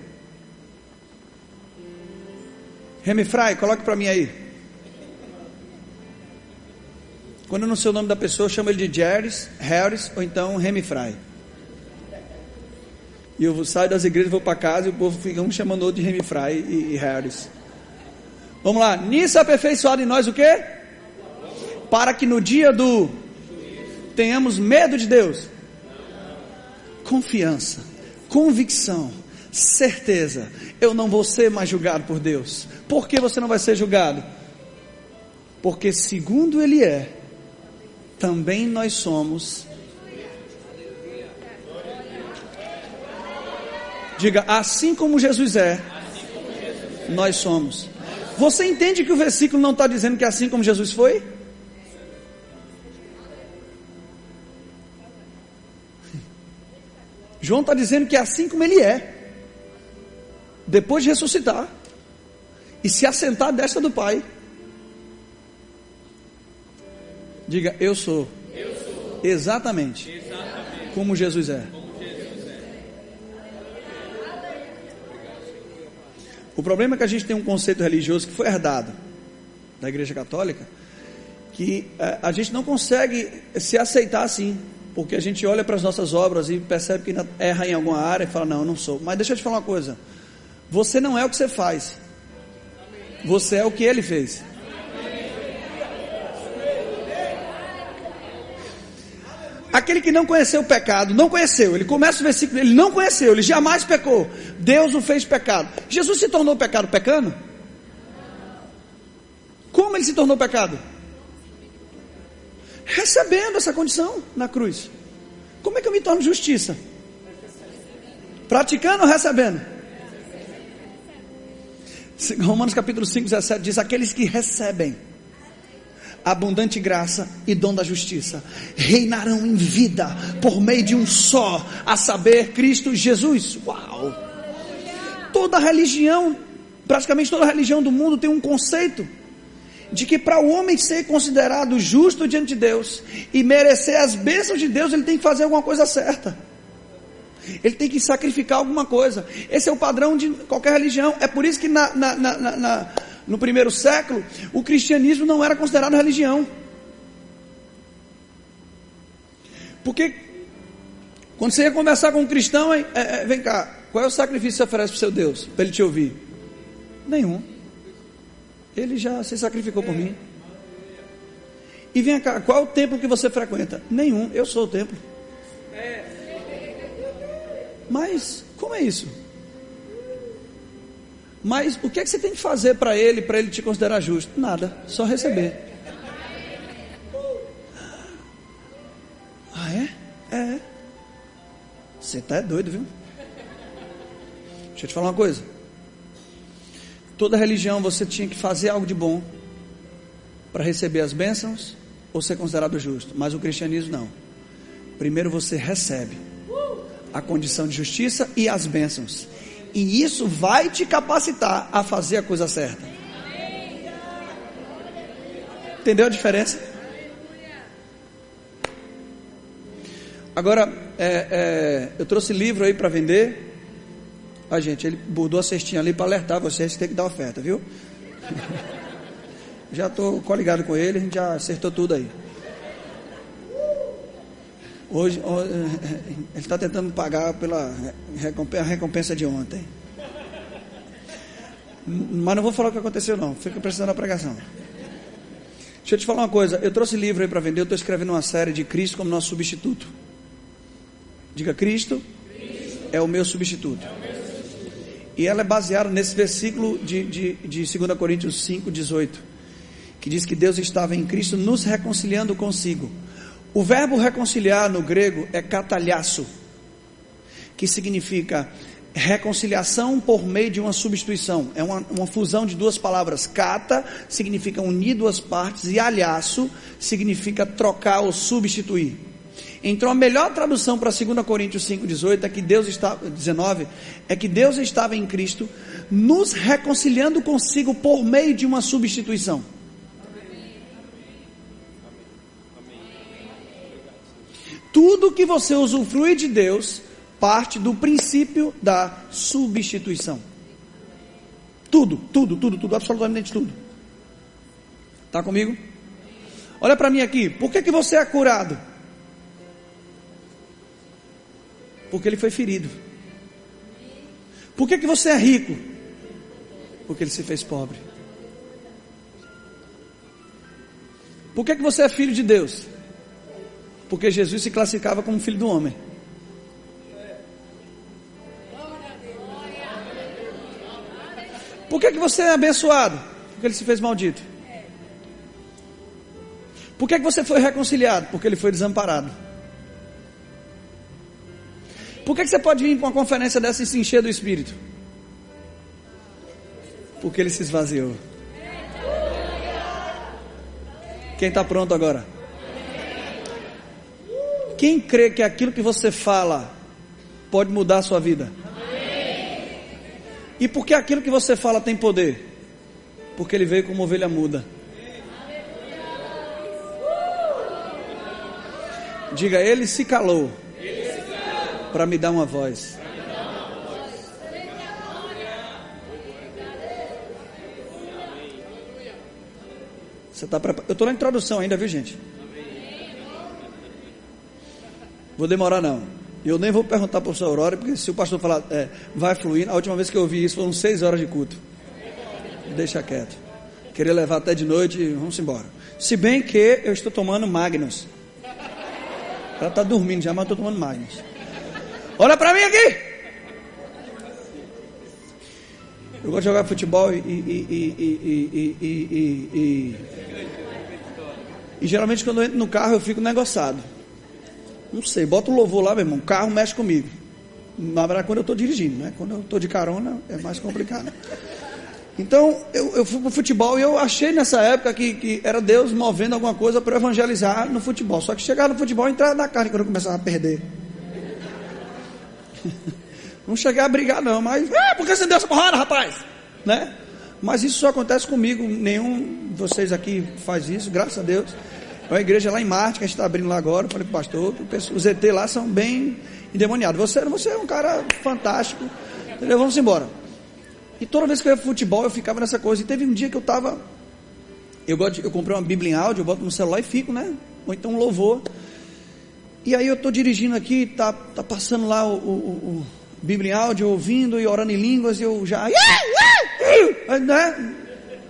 S1: Remifrai, coloque para mim aí. Quando eu não sei o nome da pessoa, eu chamo ele de Harris ou então Remifrai. E eu saio das igrejas, vou para casa e o povo fica um chamando outro de Remifrai e Harris. Vamos lá. Nisso aperfeiçoado em nós o quê? Para que no dia do tenhamos medo de Deus. Confiança, convicção, certeza. Eu não vou ser mais julgado por Deus. Por que você não vai ser julgado? Porque segundo Ele é, também nós somos. Diga, assim como Jesus é, nós somos. Você entende que o versículo não está dizendo que é assim como Jesus foi? João está dizendo que é assim como Ele é, depois de ressuscitar e se assentar à destra do Pai. Diga, eu sou exatamente como Jesus é. O problema é que a gente tem um conceito religioso que foi herdado da Igreja Católica, que a gente não consegue se aceitar assim. Porque a gente olha para as nossas obras e percebe que erra em alguma área e fala, não, eu não sou. Mas deixa eu te falar uma coisa, você não é o que você faz, você é o que ele fez. Aquele que não conheceu o pecado, não conheceu, ele começa o versículo, ele não conheceu, ele jamais pecou, Deus o fez pecado. Jesus se tornou pecado pecando? Como ele se tornou pecado? Recebendo essa condição na cruz. Como é que eu me torno justiça? Praticando ou recebendo? Romanos capítulo 5, 17 diz, aqueles que recebem abundante graça e dom da justiça reinarão em vida por meio de um só, a saber, Cristo Jesus. Uau! Toda religião, praticamente toda religião do mundo tem um conceito de que para o homem ser considerado justo diante de Deus e merecer as bênçãos de Deus, ele tem que fazer alguma coisa certa, ele tem que sacrificar alguma coisa. Esse é o padrão de qualquer religião. É por isso que no primeiro século, o cristianismo não era considerado religião. Porque quando você ia conversar com um cristão, vem cá, qual é o sacrifício que você oferece para o seu Deus, para ele te ouvir? Nenhum. Ele já se sacrificou por mim. E vem cá, qual é o templo que você frequenta? Nenhum, eu sou o templo. Mas, como é isso? Mas o que é que você tem que fazer para ele te considerar justo? Nada, só receber. Ah, é? É. Você tá doido, viu? Deixa eu te falar uma coisa. Toda religião você tinha que fazer algo de bom para receber as bênçãos ou ser considerado justo. Mas o cristianismo não. Primeiro você recebe a condição de justiça e as bênçãos. E isso vai te capacitar a fazer a coisa certa. Entendeu a diferença? Agora, eu trouxe livro aí para vender. Ah, gente, ele bordou a cestinha ali para alertar vocês que tem que dar oferta, viu? Já estou coligado com ele, a gente já acertou tudo aí. Hoje ele está tentando pagar pela recompensa de ontem. Mas não vou falar o que aconteceu não, fica prestando a pregação. Deixa eu te falar uma coisa, eu trouxe livro aí para vender, eu estou escrevendo uma série de Cristo como nosso substituto. Diga, Cristo é o meu substituto. E ela é baseada nesse versículo de 2 Coríntios 5, 18, que diz que Deus estava em Cristo nos reconciliando consigo. O verbo reconciliar no grego é katalhasso, que significa reconciliação por meio de uma substituição. É uma fusão de duas palavras. Kata significa unir duas partes e alhaço significa trocar ou substituir. Então a melhor tradução para 2 Coríntios 5,18 é que Deus estava, 19, é que Deus estava em Cristo nos reconciliando consigo por meio de uma substituição. Tudo que você usufrui de Deus parte do princípio da substituição. Tudo, absolutamente tudo. Está comigo? Olha para mim aqui, por que você é curado? Porque ele foi ferido. Por que você é rico? Porque ele se fez pobre. Por que você é filho de Deus? Porque Jesus se classificava como filho do homem. Por que você é abençoado? Porque ele se fez maldito. Por que você foi reconciliado? Porque ele foi desamparado. Por que você pode vir para uma conferência dessa e se encher do Espírito? Porque ele se esvaziou. Quem está pronto agora? Quem crê que aquilo que você fala pode mudar a sua vida? E por que aquilo que você fala tem poder? Porque ele veio como ovelha muda. Diga, ele se calou para me dar uma voz. Você está preparado? Eu estou na introdução ainda, viu, gente? Vou demorar não. Eu nem vou perguntar para o professor Aurora, porque se o pastor falar, vai fluir, a última vez que eu ouvi isso foram 6 horas de culto. Deixa quieto. Queria levar até de noite, vamos embora. Se bem que eu estou tomando Magnus. Ela está dormindo já, mas eu estou tomando Magnus. Olha para mim aqui. Eu gosto de jogar futebol e geralmente quando eu entro no carro eu fico negociado. Não sei, bota o louvor lá, meu irmão, o carro mexe comigo. Na verdade, quando eu estou dirigindo, né? Quando eu estou de carona é mais complicado. Então, eu fui para o futebol e eu achei nessa época que era Deus movendo alguma coisa para evangelizar no futebol. Só que chegar no futebol e entrar na carne quando eu começava a perder. Não cheguei a brigar não, mas por que você deu essa porrada, rapaz? Né? Mas isso só acontece comigo, nenhum de vocês aqui faz isso, graças a Deus. É uma igreja lá em Marte, que a gente está abrindo lá agora, falei para o pastor, os ET lá são bem endemoniados. Você é um cara fantástico, entendeu? Vamos embora. E toda vez que eu ia para futebol, eu ficava nessa coisa. E teve um dia que eu comprei uma Bíblia em áudio, eu boto no celular e fico, né? Ou então um louvor. E aí eu estou dirigindo aqui, tá passando lá o Bíblia em áudio, ouvindo e orando em línguas, e eu já, né?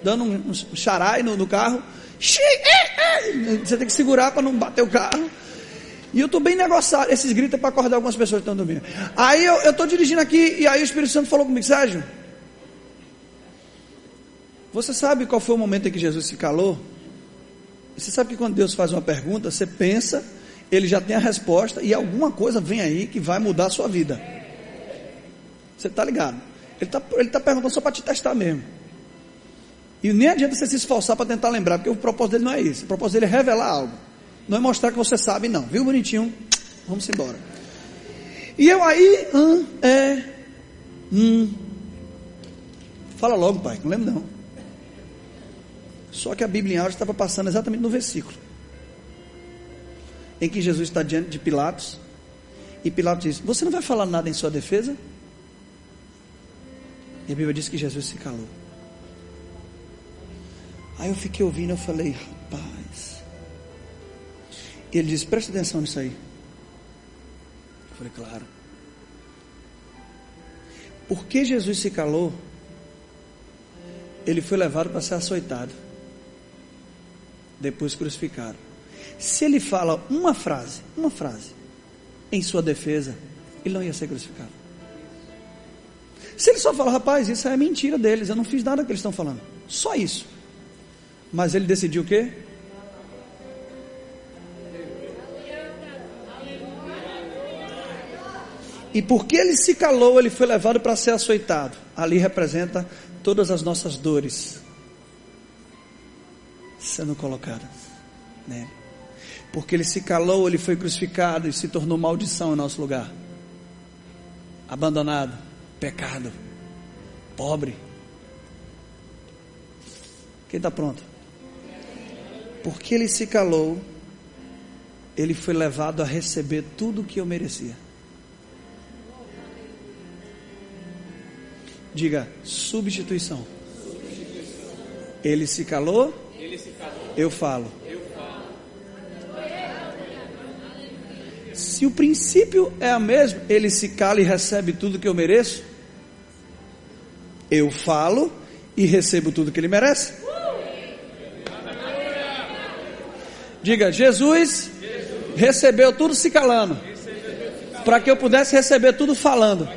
S1: Dando um charai no carro. Você tem que segurar para não bater o carro. E eu estou bem negociado. Esses gritos é para acordar algumas pessoas que estão dormindo. Aí eu estou dirigindo aqui, e aí o Espírito Santo falou comigo: Sérgio, você sabe qual foi o momento em que Jesus se calou? Você sabe que quando Deus faz uma pergunta, você pensa, Ele já tem a resposta, e alguma coisa vem aí que vai mudar a sua vida. Você está ligado? Ele tá perguntando só para te testar mesmo. E nem adianta você se esforçar para tentar lembrar, porque o propósito dele não é isso. O propósito dele é revelar algo. Não é mostrar que você sabe, não. Viu, bonitinho? Vamos embora. E eu aí, fala logo, pai, não lembro não. Só que a Bíblia em áudio estava passando exatamente no versículo em que Jesus está diante de Pilatos, e Pilatos diz: você não vai falar nada em sua defesa? E a Bíblia diz que Jesus se calou. Aí eu fiquei ouvindo, eu falei: rapaz. E ele disse: presta atenção nisso aí. Eu falei: claro. Porque Jesus se calou, ele foi levado para ser açoitado, depois crucificado. Se ele fala uma frase em sua defesa, ele não ia ser crucificado. Se ele só fala: rapaz, isso é mentira deles, eu não fiz nada que eles estão falando, só isso. Mas ele decidiu o quê? E porque ele se calou, ele foi levado para ser açoitado. Ali representa todas as nossas dores sendo colocadas nele. Porque ele se calou, ele foi crucificado e se tornou maldição em nosso lugar. Abandonado, pecado, pobre. Quem está pronto? Porque ele se calou, ele foi levado a receber tudo o que eu merecia. Diga: substituição. Ele se calou, eu falo. Se o princípio é o mesmo, ele se cala e recebe tudo que eu mereço, eu falo e recebo tudo que ele merece. Diga: Jesus recebeu tudo se calando, para que eu pudesse receber tudo falando.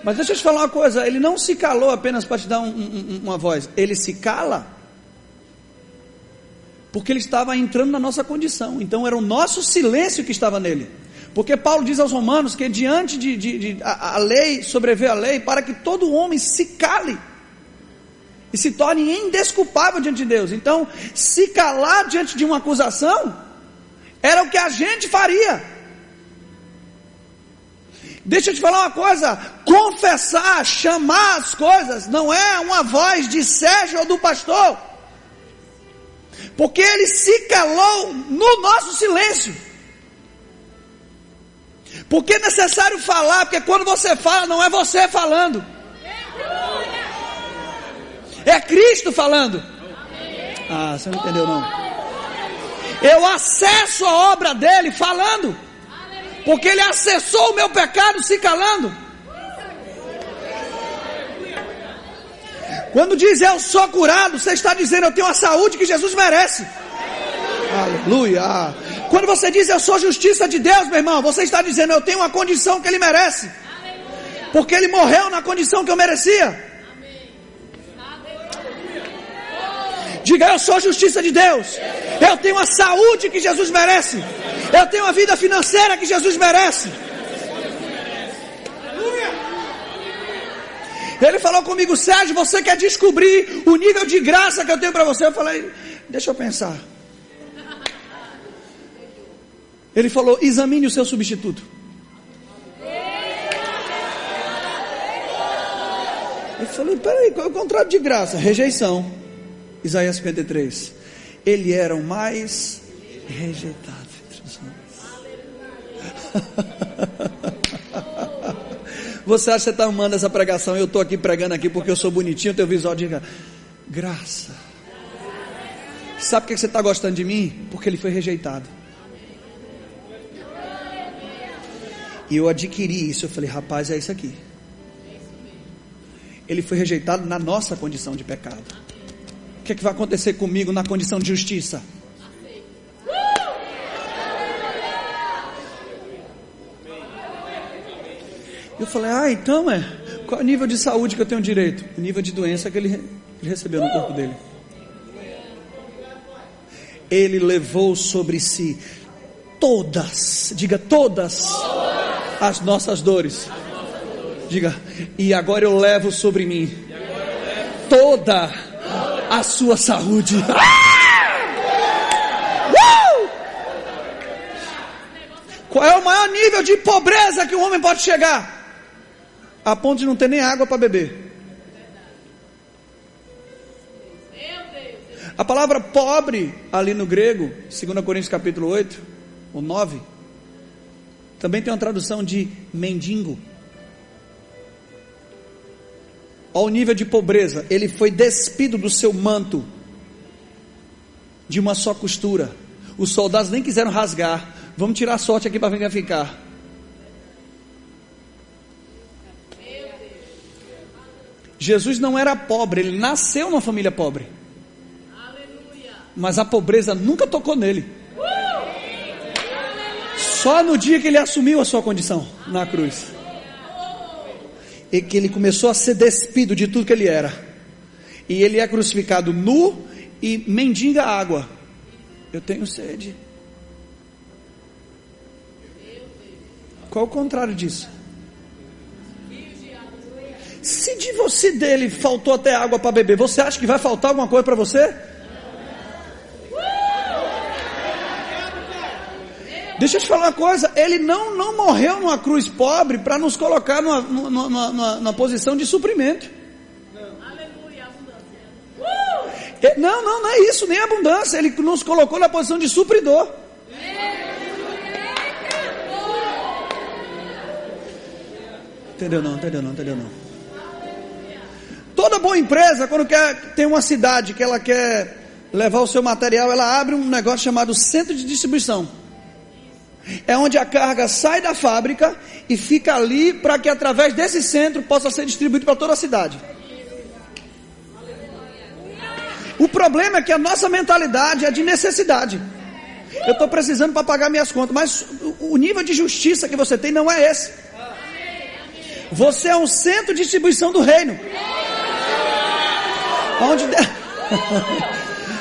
S1: Mas deixa eu te falar uma coisa, ele não se calou apenas para te dar uma voz, ele se cala porque ele estava entrando na nossa condição. Então era o nosso silêncio que estava nele. Porque Paulo diz aos Romanos que diante a lei, sobreveio a lei para que todo homem se cale e se torne indesculpável diante de Deus. Então, se calar diante de uma acusação era o que a gente faria. Deixa eu te falar uma coisa: confessar, chamar as coisas, não é uma voz de Sérgio ou do pastor, porque ele se calou no nosso silêncio. Porque é necessário falar, porque quando você fala, não é você falando, é Cristo falando. Ah, você não entendeu não. Eu acesso a obra dele falando, porque ele acessou o meu pecado se calando. Quando diz eu sou curado, você está dizendo eu tenho a saúde que Jesus merece. Aleluia. Quando você diz eu sou justiça de Deus, meu irmão, você está dizendo eu tenho uma condição que ele merece, porque ele morreu na condição que eu merecia. Diga, eu sou justiça de Deus. Eu tenho a saúde que Jesus merece. Eu tenho a vida financeira que Jesus merece. Ele falou comigo, Sérgio, você quer descobrir o nível de graça que eu tenho para você? Eu falei, deixa eu pensar. Ele falou, examine o seu substituto. Eu falei, peraí, qual é o contrato de graça? Rejeição. Isaías 53. Ele era o mais rejeitado entre os homens. Você acha que você está amando essa pregação? Eu estou aqui pregando aqui porque eu sou bonitinho. Teu visual diga graça. Sabe por que você está gostando de mim? Porque ele foi rejeitado. E eu adquiri isso. Eu falei, rapaz, é isso aqui. Ele foi rejeitado na nossa condição de pecado. O que é que vai acontecer comigo na condição de justiça? Eu falei, então qual é o nível de saúde que eu tenho direito? O nível de doença que ele recebeu no corpo dele. Ele levou sobre si todas, diga todas as nossas dores. Diga, e agora eu levo sobre mim toda a sua saúde. Qual é o maior nível de pobreza que um homem pode chegar? A ponto de não ter nem água para beber. A palavra pobre ali no grego, 2 Coríntios capítulo 8 ou 9, também tem uma tradução de mendigo. Olha o nível de pobreza. Ele foi despido do seu manto de uma só costura. Os soldados nem quiseram rasgar. Vamos tirar a sorte aqui para vir ficar. Jesus não era pobre, ele nasceu numa família pobre. Mas a pobreza nunca tocou nele. Só no dia que ele assumiu a sua condição na cruz, e que ele começou a ser despido de tudo que ele era, e ele é crucificado nu e mendiga água. Eu tenho sede. Qual é o contrário disso? Se de você dele faltou até água para beber, você acha que vai faltar alguma coisa para você? Deixa eu te falar uma coisa, ele não morreu numa cruz pobre para nos colocar numa posição de suprimento. Não é isso, nem abundância. Ele nos colocou na posição de supridor. Entendeu não? Toda boa empresa, quando tem uma cidade que ela quer levar o seu material, ela abre um negócio chamado centro de distribuição. É onde a carga sai da fábrica e fica ali para que através desse centro possa ser distribuído para toda a cidade. O problema é que a nossa mentalidade é de necessidade. Eu estou precisando para pagar minhas contas, mas o nível de justiça que você tem não é esse. Você é um centro de distribuição do reino,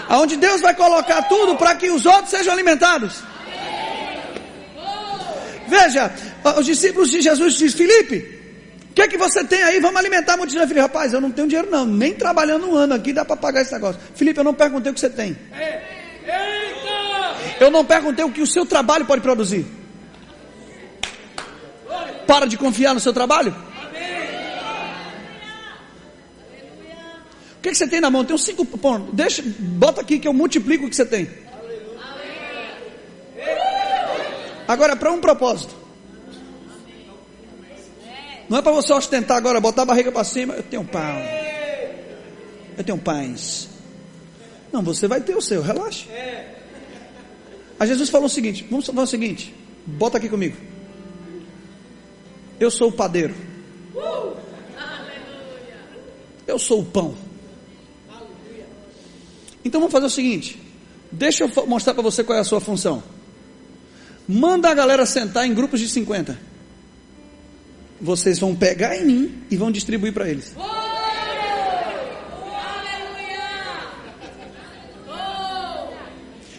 S1: onde Deus vai colocar tudo para que os outros sejam alimentados. Veja, os discípulos de Jesus dizem, Filipe, o que é que você tem aí? Vamos alimentar a multidão. Filipe, rapaz, eu não tenho dinheiro não, nem trabalhando um ano aqui dá para pagar esse negócio. Filipe, eu não perguntei o que você tem. Eu não perguntei o que o seu trabalho pode produzir. Para de confiar no seu trabalho. O que você tem na mão? Tem uns 5 pontos. Bota aqui que eu multiplico o que você tem. Agora é para um propósito. Não é para você ostentar agora, botar a barriga para cima. Eu tenho pão. Eu tenho pães. Não, você vai ter o seu, relaxa. Aí Jesus falou o seguinte: vamos fazer o seguinte, bota aqui comigo. Eu sou o padeiro. Eu sou o pão. Então vamos fazer o seguinte, deixa eu mostrar para você qual é a sua função. Manda a galera sentar em grupos de 50. Vocês vão pegar em mim e vão distribuir para eles.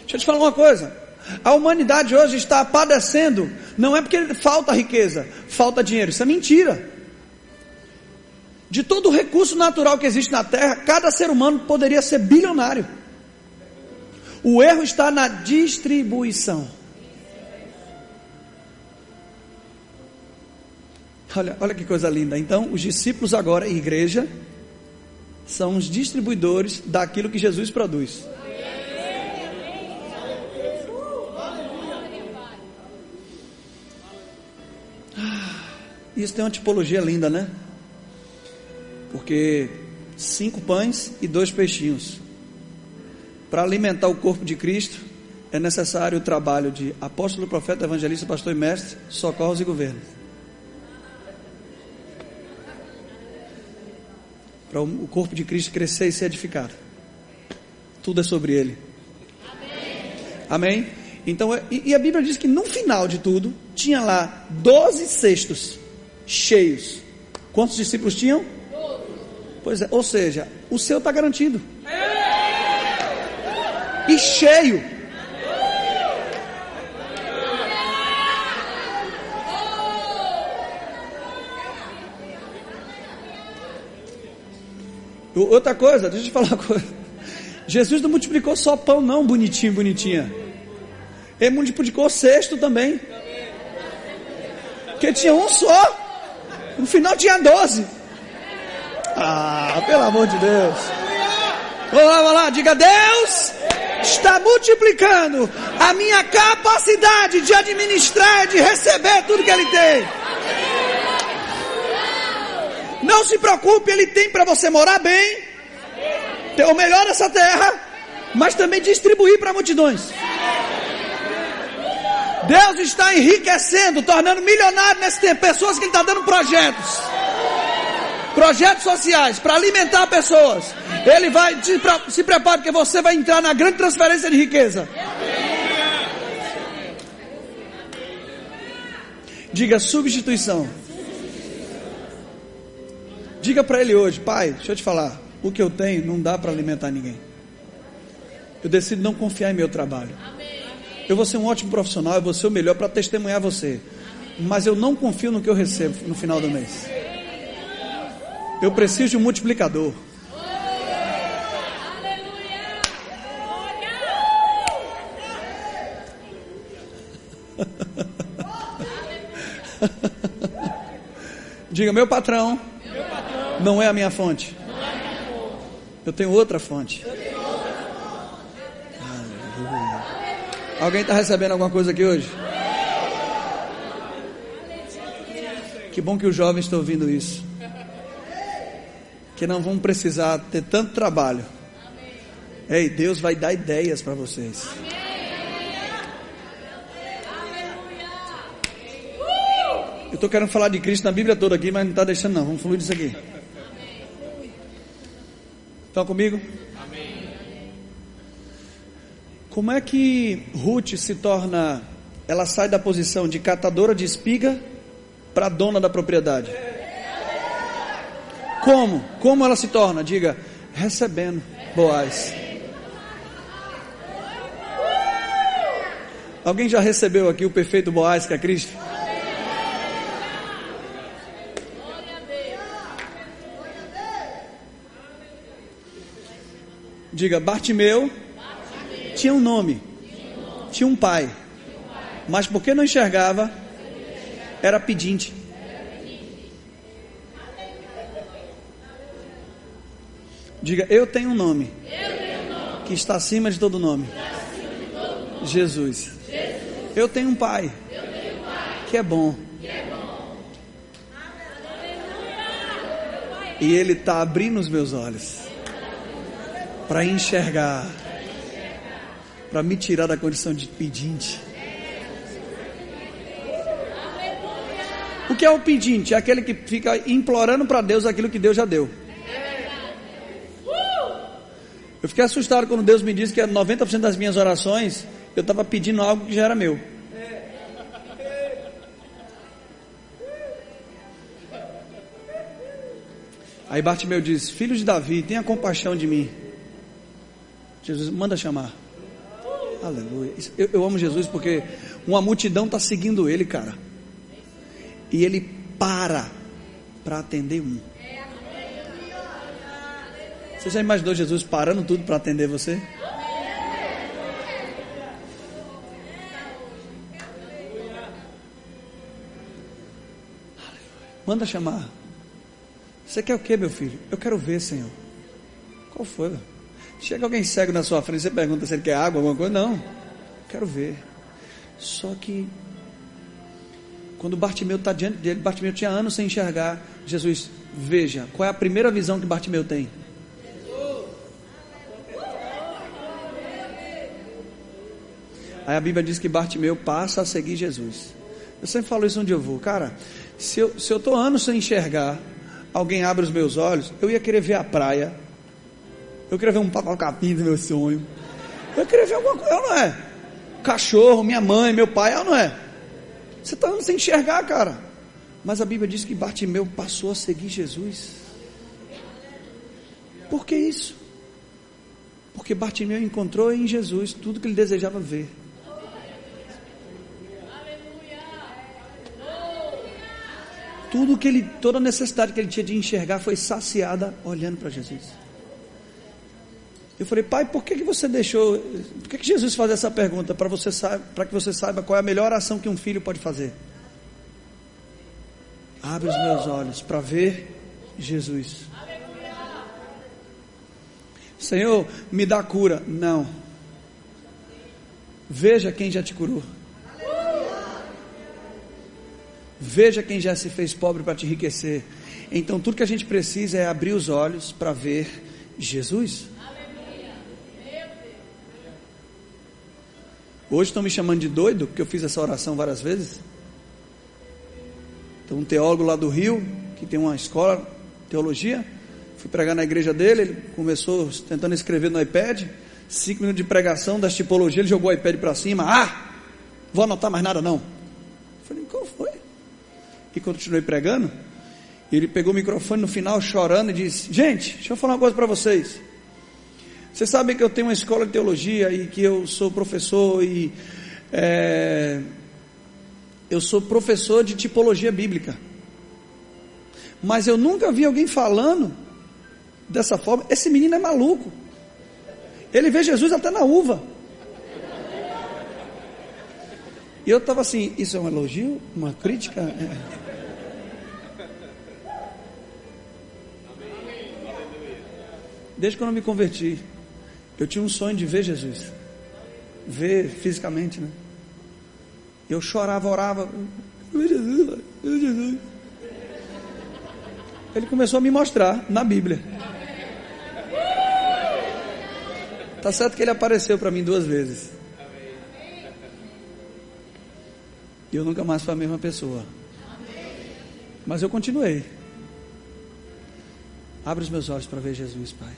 S1: Deixa eu te falar uma coisa. A humanidade hoje está padecendo. Não é porque falta riqueza, falta dinheiro. Isso é mentira. De todo o recurso natural que existe na Terra, cada ser humano poderia ser bilionário. O erro está na distribuição. Olha que coisa linda. Então, os discípulos agora, igreja, são os distribuidores daquilo que Jesus produz. Isso tem uma tipologia linda, né? Porque 5 pães e 2 peixinhos. Para alimentar o corpo de Cristo, é necessário o trabalho de apóstolo, profeta, evangelista, pastor e mestre, socorros e governo. Para o corpo de Cristo crescer e ser edificado. Tudo é sobre Ele. Amém? Então, e a Bíblia diz que no final de tudo, tinha lá 12 cestos cheios. Quantos discípulos tinham? 12. Pois é, ou seja, o seu está garantido. E cheio. Outra coisa, deixa eu te falar uma coisa. Jesus não multiplicou só pão não, bonitinho, bonitinha. Ele multiplicou cesto também. Porque tinha um só. No final tinha 12. Ah, pelo amor de Deus. Vamos lá, diga: Deus está multiplicando a minha capacidade de administrar, de receber tudo que Ele tem. Não se preocupe, Ele tem para você morar bem, ter o melhor dessa terra, mas também distribuir para multidões. Deus está enriquecendo, tornando milionário nesse tempo pessoas que Ele está dando projetos sociais para alimentar pessoas. Ele vai, se prepare, porque você vai entrar na grande transferência de riqueza. Diga: substituição. Diga para ele hoje: Pai, deixa eu te falar, o que eu tenho não dá para alimentar ninguém. Eu decido não confiar em meu trabalho. Eu vou ser um ótimo profissional, eu vou ser o melhor para testemunhar você, mas eu não confio no que eu recebo no final do mês. Eu preciso de um multiplicador. Diga: meu patrão não é a minha fonte. Eu tenho outra fonte. Aleluia. Alguém está recebendo alguma coisa aqui hoje? Que bom que os jovens estão ouvindo isso. Que não vão precisar ter tanto trabalho. Ei, Deus vai dar ideias para vocês. Eu estou querendo falar de Cristo na Bíblia toda aqui, mas não está deixando não. Vamos fluir disso aqui. Estão comigo? Como é que Ruth se torna, ela sai da posição de catadora de espiga para dona da propriedade? Como? Como ela se torna? Diga: recebendo Boaz. Alguém já recebeu aqui o perfeito Boaz, que é Cristo? Diga: Bartimeu tinha um nome, tinha um pai, mas porque não enxergava, era pedinte. Diga: eu tenho um nome que está acima de todo nome. Jesus. Eu tenho um pai que é bom. E Ele está abrindo os meus olhos para enxergar para me tirar da condição de pedinte. O que é o pedinte? É aquele que fica implorando para Deus aquilo que Deus já deu. Eu fiquei assustado quando Deus me disse que 90% das minhas orações eu estava pedindo algo que já era meu. Aí Bartimeu diz: filho de Davi, tenha compaixão de mim. Jesus manda chamar. Aleluia. Eu amo Jesus porque uma multidão está seguindo ele, cara. E ele para atender um. Você já imaginou Jesus parando tudo para atender você? Manda chamar. Você quer o que, meu filho? Eu quero ver, Senhor. Qual foi? Chega alguém cego na sua frente, você pergunta se ele quer água, alguma coisa? Não, quero ver. Só que quando Bartimeu está diante dele, Bartimeu tinha anos sem enxergar. Jesus, veja, qual é a primeira visão que Bartimeu tem? Aí a Bíblia diz que Bartimeu passa a seguir Jesus. Eu sempre falo isso onde eu vou. Cara, se eu estou anos sem enxergar, alguém abre os meus olhos, eu ia querer ver a praia, eu queria ver um papacapim do meu sonho, eu queria ver alguma coisa, não é? Cachorro, minha mãe, meu pai, não é? Você está anos sem enxergar, cara. Mas a Bíblia diz que Bartimeu passou a seguir Jesus. Por que isso? Porque Bartimeu encontrou em Jesus tudo que ele desejava ver. Toda a necessidade que ele tinha de enxergar foi saciada olhando para Jesus. Eu falei: pai, por que você deixou, por que Jesus faz essa pergunta? Para que você saiba qual é a melhor ação que um filho pode fazer. Abre os meus olhos para ver Jesus. Senhor, me dá cura. Não. Veja quem já te curou. Veja quem já se fez pobre para te enriquecer. Então tudo que a gente precisa é abrir os olhos para ver Jesus. Hoje estão me chamando de doido, porque eu fiz essa oração várias vezes. Tem um teólogo lá do Rio, que tem uma escola de teologia. Fui pregar na igreja dele, ele começou tentando escrever no iPad. 5 minutos de pregação das tipologias, ele jogou o iPad para cima. Vou anotar mais nada não. Eu falei: qual foi? E continuei pregando. Ele pegou o microfone no final chorando e disse: gente, deixa eu falar uma coisa para vocês. Vocês sabem que eu tenho uma escola de teologia e que eu sou professor e eu sou professor de tipologia bíblica. Mas eu nunca vi alguém falando dessa forma. Esse menino é maluco. Ele vê Jesus até na uva. E eu estava assim: isso é um elogio? Uma crítica? Desde quando eu me converti, eu tinha um sonho de ver Jesus. Ver fisicamente, né? Eu chorava, orava. Jesus. Ele começou a me mostrar na Bíblia. Tá certo que ele apareceu para mim 2 vezes. E eu nunca mais fui a mesma pessoa. Mas eu continuei. Abre os meus olhos para ver Jesus, Pai.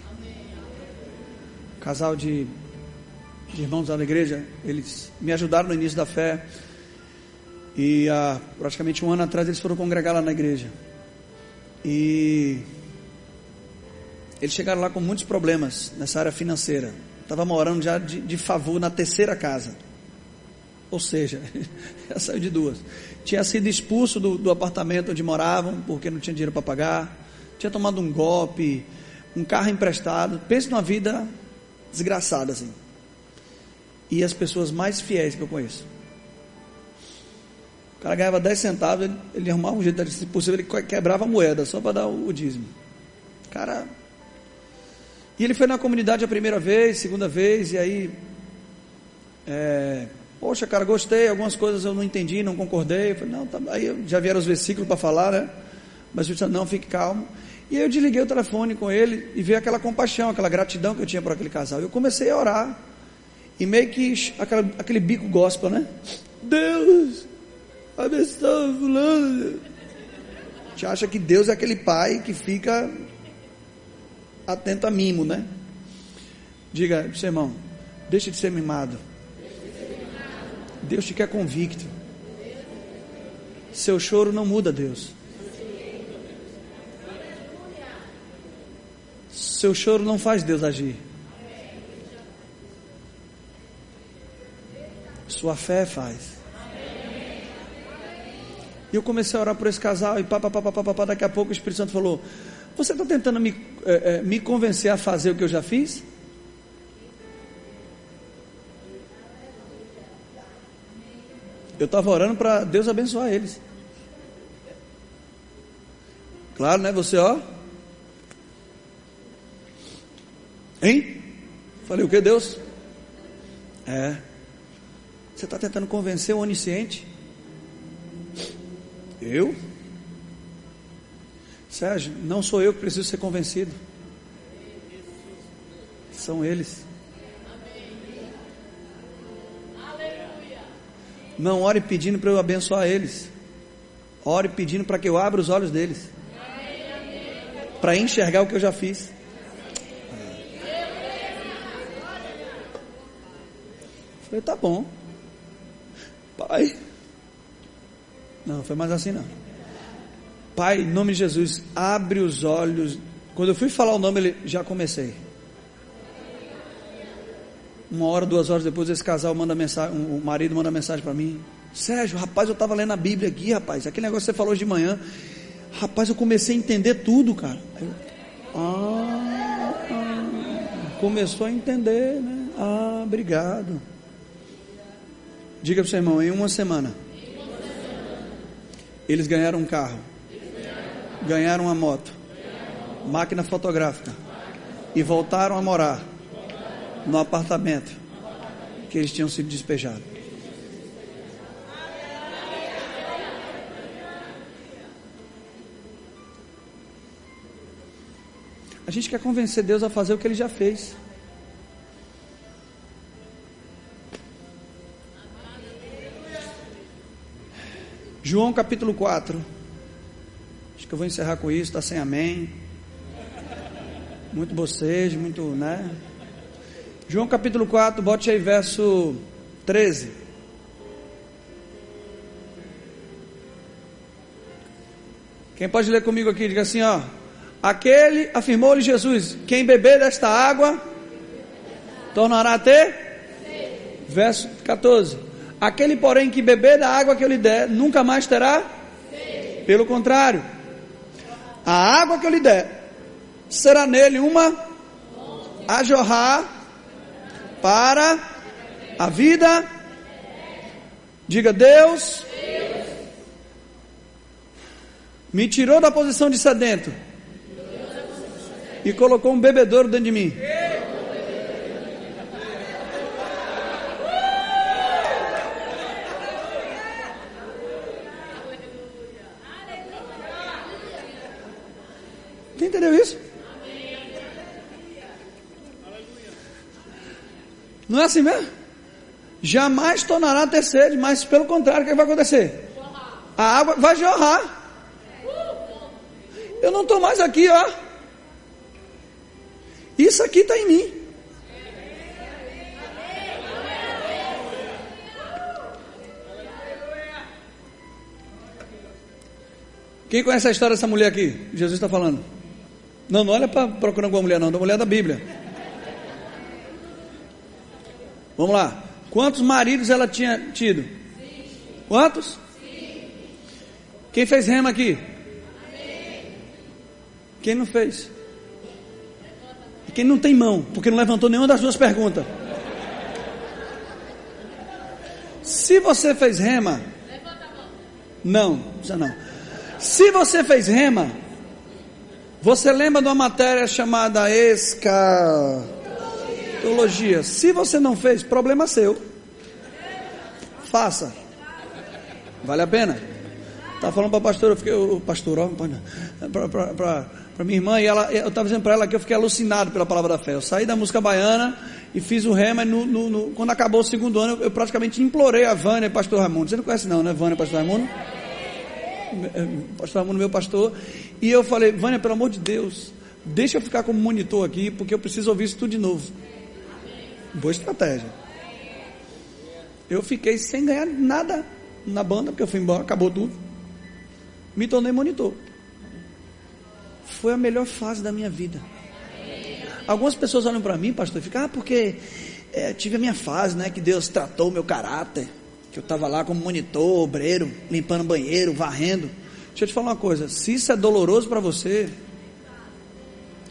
S1: Casal de irmãos da igreja, eles me ajudaram no início da fé. E há praticamente 1 ano atrás eles foram congregar lá na igreja. E eles chegaram lá com muitos problemas nessa área financeira. Estava morando já de favor na 3ª casa. Ou seja, já saiu de 2. Tinha sido expulso do apartamento onde moravam, porque não tinha dinheiro para pagar. Tinha tomado um golpe, um carro emprestado. Pense numa vida desgraçada assim. E as pessoas mais fiéis que eu conheço. O cara ganhava 10 centavos, ele arrumava um jeito, se possível, ele quebrava a moeda só para dar o dízimo. Cara. E ele foi na comunidade a primeira vez, segunda vez, e aí. Poxa, cara, gostei, algumas coisas eu não entendi, não concordei. Eu falei: não, tá. Aí já vieram os versículos para falar, né? Mas eu disse: não, fique calmo. E aí eu desliguei o telefone com ele e veio aquela compaixão, aquela gratidão que eu tinha por aquele casal. Eu comecei a orar. e meio que aquele bico gospel, né? Deus, abençoa fulano. A gente acha que Deus é aquele pai que fica atento a mimo, né? Diga pro seu irmão, deixa de ser mimado. Deus te quer convicto. Seu choro não muda Deus. Seu choro não faz Deus agir. Sua fé faz. E eu comecei a orar por esse casal e daqui a pouco o Espírito Santo falou: você está tentando me convencer a fazer o que eu já fiz? Eu estava orando para Deus abençoar eles. Claro, né? Você, ó. Hein? Falei, o que, Deus? Você está tentando convencer o onisciente? Eu? Sérgio, não sou eu que preciso ser convencido. São eles. Não ore pedindo para eu abençoar eles. Ore pedindo para que eu abra os olhos deles, para enxergar o que eu já fiz. Falei, tá bom. Pai. Não, foi mais assim não. Pai, em nome de Jesus, abre os olhos. Quando eu fui falar o nome, ele já comecei. 1 hora, 2 horas depois, esse casal manda mensagem, o marido manda mensagem para mim: Sérgio, rapaz, eu estava lendo a Bíblia aqui, rapaz, aquele negócio que você falou hoje de manhã, rapaz, eu comecei a entender tudo, cara. Começou a entender, né? Obrigado. Diga para o seu irmão, em uma semana eles ganharam um carro, ganharam uma moto, máquina fotográfica, e voltaram a morar no apartamento que eles tinham sido despejados. A gente quer convencer Deus a fazer o que Ele já fez. João capítulo 4. Acho que eu vou encerrar com isso, está sem amém. Muito bocejo, muito, né? João capítulo 4, bote aí verso 13. Quem pode ler comigo aqui? Diga assim, ó. Aquele, afirmou-lhe Jesus, quem beber desta água, tornará a ter? Verso 14. Aquele, porém, que beber da água que eu lhe der, nunca mais terá? Pelo contrário, a água que eu lhe der, será nele uma a jorrar para a vida. Diga, Deus me tirou da posição de sedento e colocou um bebedouro dentro de mim. Quem entendeu isso? Não é assim mesmo? Jamais tornará a ter sede, mas pelo contrário, o que vai acontecer? A água vai jorrar. Eu não estou mais aqui, ó. Isso aqui está em mim. Quem conhece a história dessa mulher aqui? Jesus está falando. Não olha para procurar alguma mulher, não. Da mulher da Bíblia. Vamos lá. Quantos maridos ela tinha tido? Quantos? Quem fez rema aqui? Quem não fez? E quem não tem mão, porque não levantou nenhuma das duas perguntas. Se você fez rema, não, você não. Se você fez rema, você lembra de uma matéria chamada escatologia. Se você não fez, problema seu. Faça. Vale a pena. Tá falando para o pastor, eu fiquei, o pastor, ó, para para minha irmã, e eu estava dizendo para ela que eu fiquei alucinado pela palavra da fé. Eu saí da música baiana e fiz o rema, quando acabou o segundo ano, eu praticamente implorei a Vânia e pastor Raimundo. Você não conhece não, né, Vânia e pastor Raimundo? Pastor Raimundo, meu pastor. E eu falei, Vânia, pelo amor de Deus, deixa eu ficar como monitor aqui, porque eu preciso ouvir isso tudo de novo. Boa estratégia. Eu fiquei sem ganhar nada na banda, porque eu fui embora, acabou tudo. Me tornei monitor. Foi a melhor fase da minha vida. Algumas pessoas olham para mim, pastor, e ficam, porque tive a minha fase, né, que Deus tratou o meu caráter, que eu estava lá como monitor, obreiro, limpando banheiro, varrendo. Deixa eu te falar uma coisa, se isso é doloroso para você,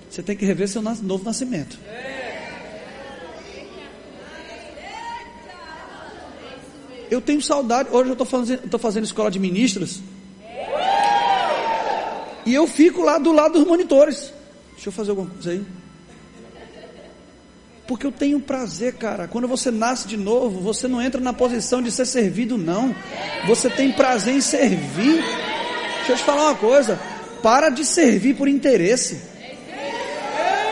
S1: você tem que rever seu novo nascimento. Eu tenho saudade, hoje eu estou fazendo escola de ministros, e eu fico lá do lado dos monitores. Deixa eu fazer alguma coisa aí. Porque eu tenho prazer, cara. Quando você nasce de novo, você não entra na posição de ser servido, não. Você tem prazer em servir. Deixa eu te falar uma coisa. Para de servir por interesse.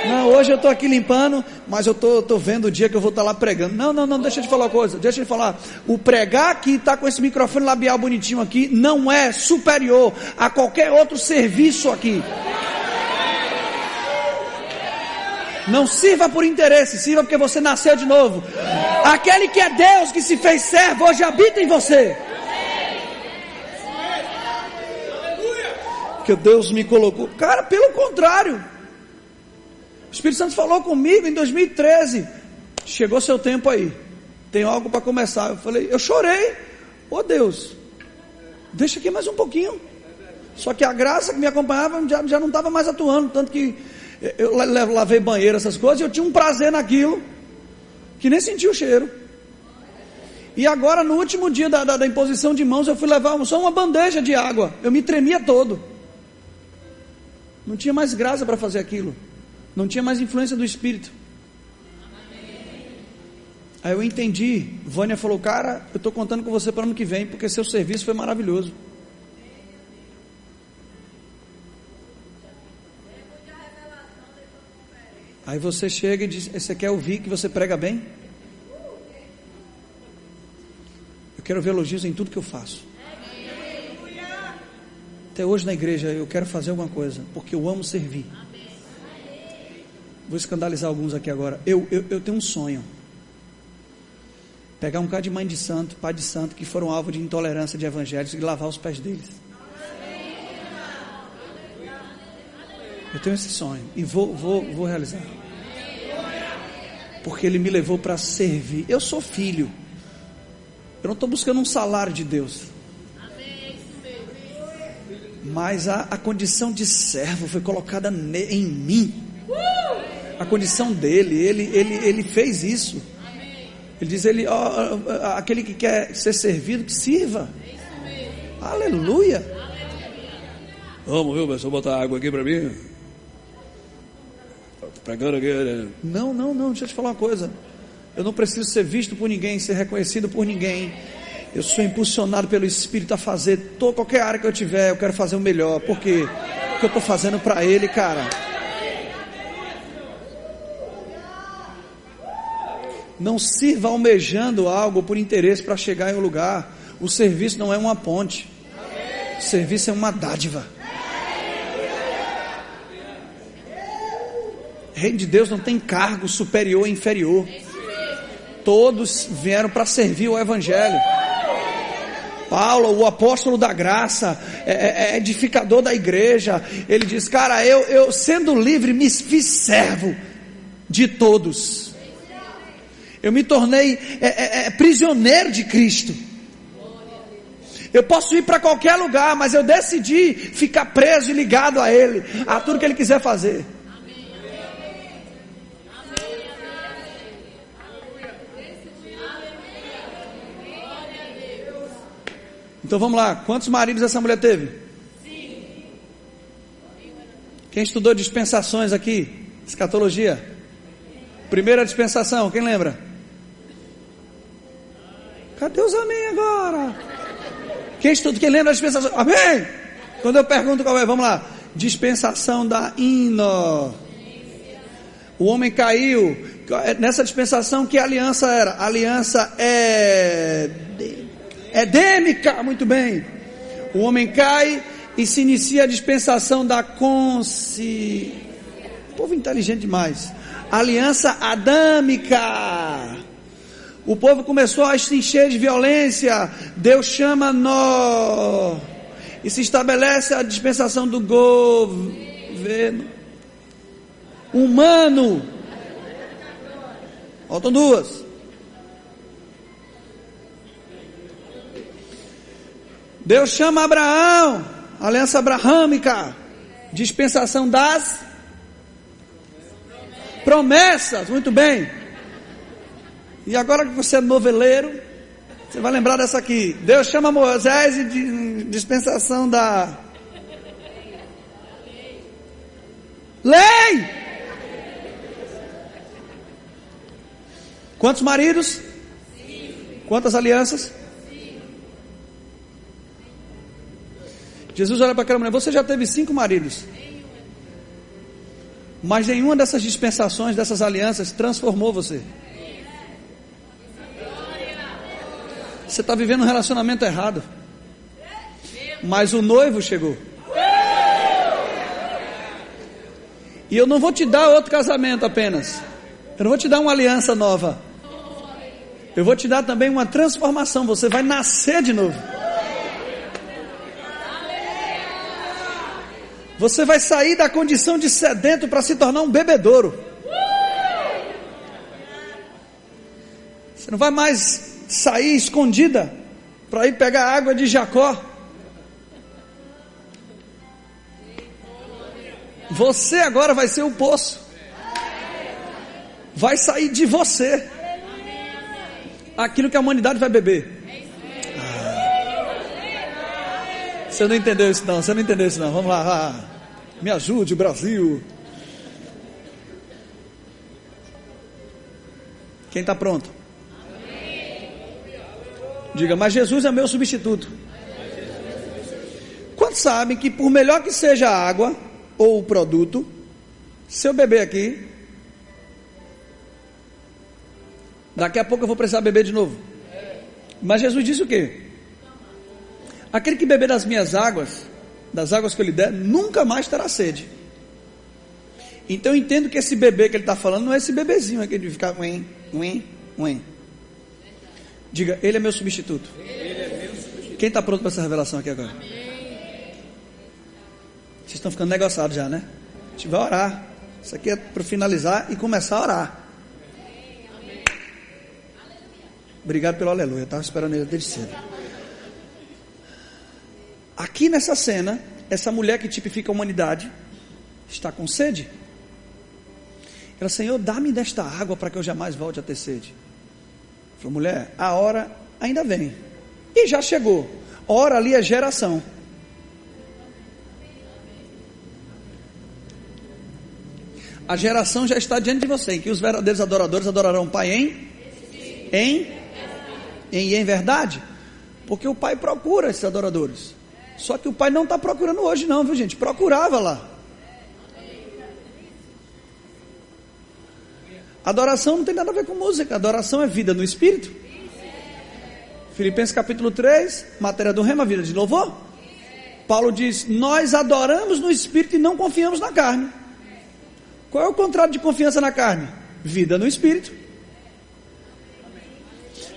S1: Não, hoje eu estou aqui limpando, mas eu estou vendo o dia que eu vou estar lá pregando. Não, deixa eu te falar uma coisa. Deixa eu te falar. O pregar aqui, está com esse microfone labial bonitinho aqui, não é superior a qualquer outro serviço aqui. Não sirva por interesse, sirva porque você nasceu de novo. Aquele que é Deus, que se fez servo, hoje habita em você. Que Deus me colocou. Cara, pelo contrário. O Espírito Santo falou comigo em 2013. Chegou seu tempo aí. Tem algo para começar. Eu chorei. Ô Deus, deixa aqui mais um pouquinho. Só que a graça que me acompanhava já não estava mais atuando. Tanto que eu lavei banheiro, essas coisas. E eu tinha um prazer naquilo, que nem senti o cheiro. E agora no último dia da imposição de mãos, eu fui levar só uma bandeja de água. Eu me tremia todo. Não tinha mais graça para fazer aquilo. Não tinha mais influência do Espírito. Aí eu entendi. Vânia falou, cara, eu estou contando com você para o ano que vem, porque seu serviço foi maravilhoso. Aí você chega e diz, você quer ouvir que você prega bem? Eu quero ver elogios em tudo que eu faço. Até hoje na igreja eu quero fazer alguma coisa, porque eu amo servir. Vou escandalizar alguns aqui agora. Eu tenho um sonho. Pegar um cara de mãe de santo, pai de santo, que foram alvo de intolerância de evangélicos, e lavar os pés deles. Eu tenho esse sonho e vou realizar. Porque ele me levou para servir. Eu sou filho. Eu não estou buscando um salário de Deus. Mas a condição de servo foi colocada em mim. A condição dele, ele fez isso. Ele diz, aquele que quer ser servido, que sirva. Aleluia. Vamos, viu, pessoal, botar água aqui para mim. Tô pregando aqui. Não, deixa eu te falar uma coisa. Eu não preciso ser visto por ninguém, ser reconhecido por ninguém. Eu sou impulsionado pelo Espírito a fazer qualquer área que eu tiver, eu quero fazer o melhor. Por quê? Porque eu estou fazendo para Ele, cara. Não sirva almejando algo por interesse para chegar em um lugar. O serviço não é uma ponte. O serviço é uma dádiva. Reino de Deus não tem cargo superior e inferior. Todos vieram para servir o Evangelho. Paulo, o apóstolo da graça, edificador da igreja, ele diz, cara, eu sendo livre me fiz servo de todos. Eu me tornei prisioneiro de Cristo. Eu posso ir para qualquer lugar, mas eu decidi ficar preso e ligado a Ele, a tudo que Ele quiser fazer. Então vamos lá, quantos maridos essa mulher teve? Quem estudou dispensações aqui? Escatologia. Primeira dispensação, quem lembra? Cadê os amém agora? Quem lembra da dispensação? Amém? Quando eu pergunto qual é, vamos lá. dispensação da inó. O homem caiu nessa dispensação. Que aliança era? Aliança edêmica. Muito bem. O homem cai e se inicia a dispensação da povo inteligente demais. Aliança adâmica. O povo começou a se encher de violência. Deus chama Nó e se estabelece a dispensação do governo humano. Faltam duas. Deus chama Abraão, aliança abraâmica, dispensação das promessas. Muito bem. E agora que você é noveleiro, você vai lembrar dessa aqui. Deus chama Moisés e dispensação da lei. Quantos maridos? Quantas alianças? Jesus olha para aquela mulher: você já teve 5 maridos, mas nenhuma dessas dispensações, dessas alianças transformou você. Você está vivendo um relacionamento errado, mas o noivo chegou. E eu não vou te dar outro casamento apenas, eu não vou te dar uma aliança nova, eu vou te dar também uma transformação. Você vai nascer de novo. Você vai sair da condição de sedento para se tornar um bebedouro. Você não vai mais sair escondida para ir pegar a água de Jacó. Você agora vai ser o poço. Vai sair de você aquilo que a humanidade vai beber. Você não entendeu isso não, você não entendeu isso não. Vamos lá, me ajude, Brasil. Quem está pronto? Diga: mas Jesus é meu substituto. Quantos sabem que por melhor que seja a água ou o produto, se eu beber aqui, daqui a pouco eu vou precisar beber de novo? Mas Jesus disse o quê? Aquele que beber das minhas águas, das águas que eu lhe der, nunca mais terá sede. Então eu entendo que esse bebê que ele está falando não é esse bebezinho aqui de ficar uém. Diga: ele é meu substituto. Quem está pronto para essa revelação aqui agora? Vocês estão ficando negociados já, né? A gente vai orar. Isso aqui é para finalizar e começar a orar. Obrigado pelo aleluia. Eu estava esperando ele desde cedo. Aqui nessa cena, essa mulher que tipifica a humanidade está com sede. Ela: Senhor, dá-me desta água para que eu jamais volte a ter sede. Falou: mulher, a hora ainda vem. E já chegou. Hora ali é geração. A geração já está diante de você, em que os verdadeiros adoradores adorarão o Pai em verdade. Porque o Pai procura esses adoradores. Só que o Pai não está procurando hoje não, viu gente? Procurava lá. Adoração não tem nada a ver com música. Adoração é vida no Espírito. Filipenses capítulo 3, matéria do rema, vida de louvor. Paulo diz: nós adoramos no Espírito e não confiamos na carne. Qual é o contrário de confiança na carne? Vida no Espírito.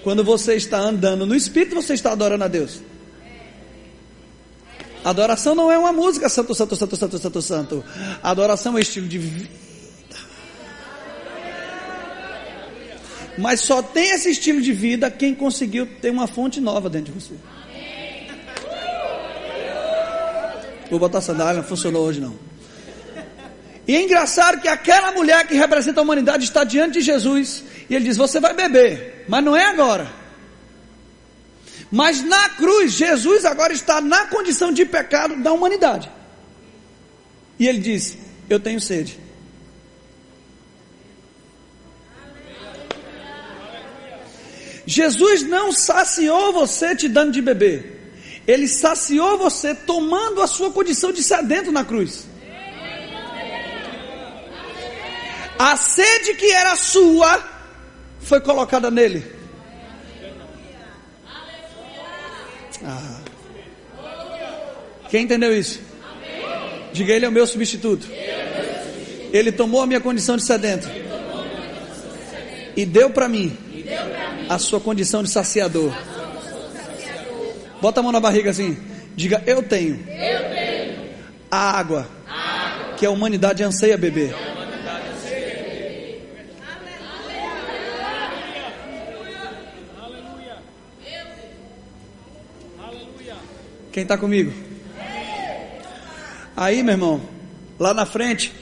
S1: Quando você está andando no Espírito, você está adorando a Deus. Adoração não é uma música, santo, santo, santo, santo, santo, santo. Adoração é estilo de vida. Mas só tem esse estilo de vida quem conseguiu ter uma fonte nova dentro de você. Vou botar sandália, não funcionou hoje não. E é engraçado que aquela mulher que representa a humanidade está diante de Jesus. E ele diz: você vai beber, mas não é agora. Mas na cruz, Jesus agora está na condição de pecado da humanidade. E ele diz: eu tenho sede. Jesus não saciou você te dando de beber. Ele saciou você tomando a sua condição de sedento na cruz. A sede que era sua foi colocada nele. Quem entendeu isso? Diga, ele é o meu substituto. Ele tomou a minha condição de sedento e deu para mim a sua condição de saciador. Bota a mão na barriga assim. Diga, eu tenho a água que a humanidade anseia beber. Quem está comigo? Aí, meu irmão, lá na frente,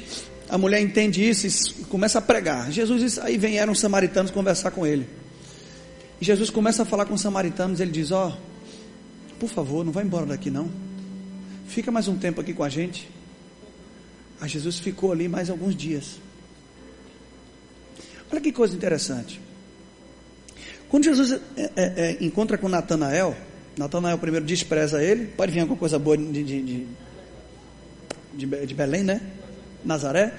S1: a mulher entende isso e começa a pregar. Jesus, aí vieram os samaritanos conversar com ele. E Jesus começa a falar com os samaritanos. Ele diz: ó, por favor, não vai embora daqui não. Fica mais um tempo aqui com a gente. Aí Jesus ficou ali mais alguns dias. Olha que coisa interessante. Quando Jesus encontra com Natanael, Natanael primeiro despreza ele. Pode vir alguma coisa boa de Belém, né? Nazaré.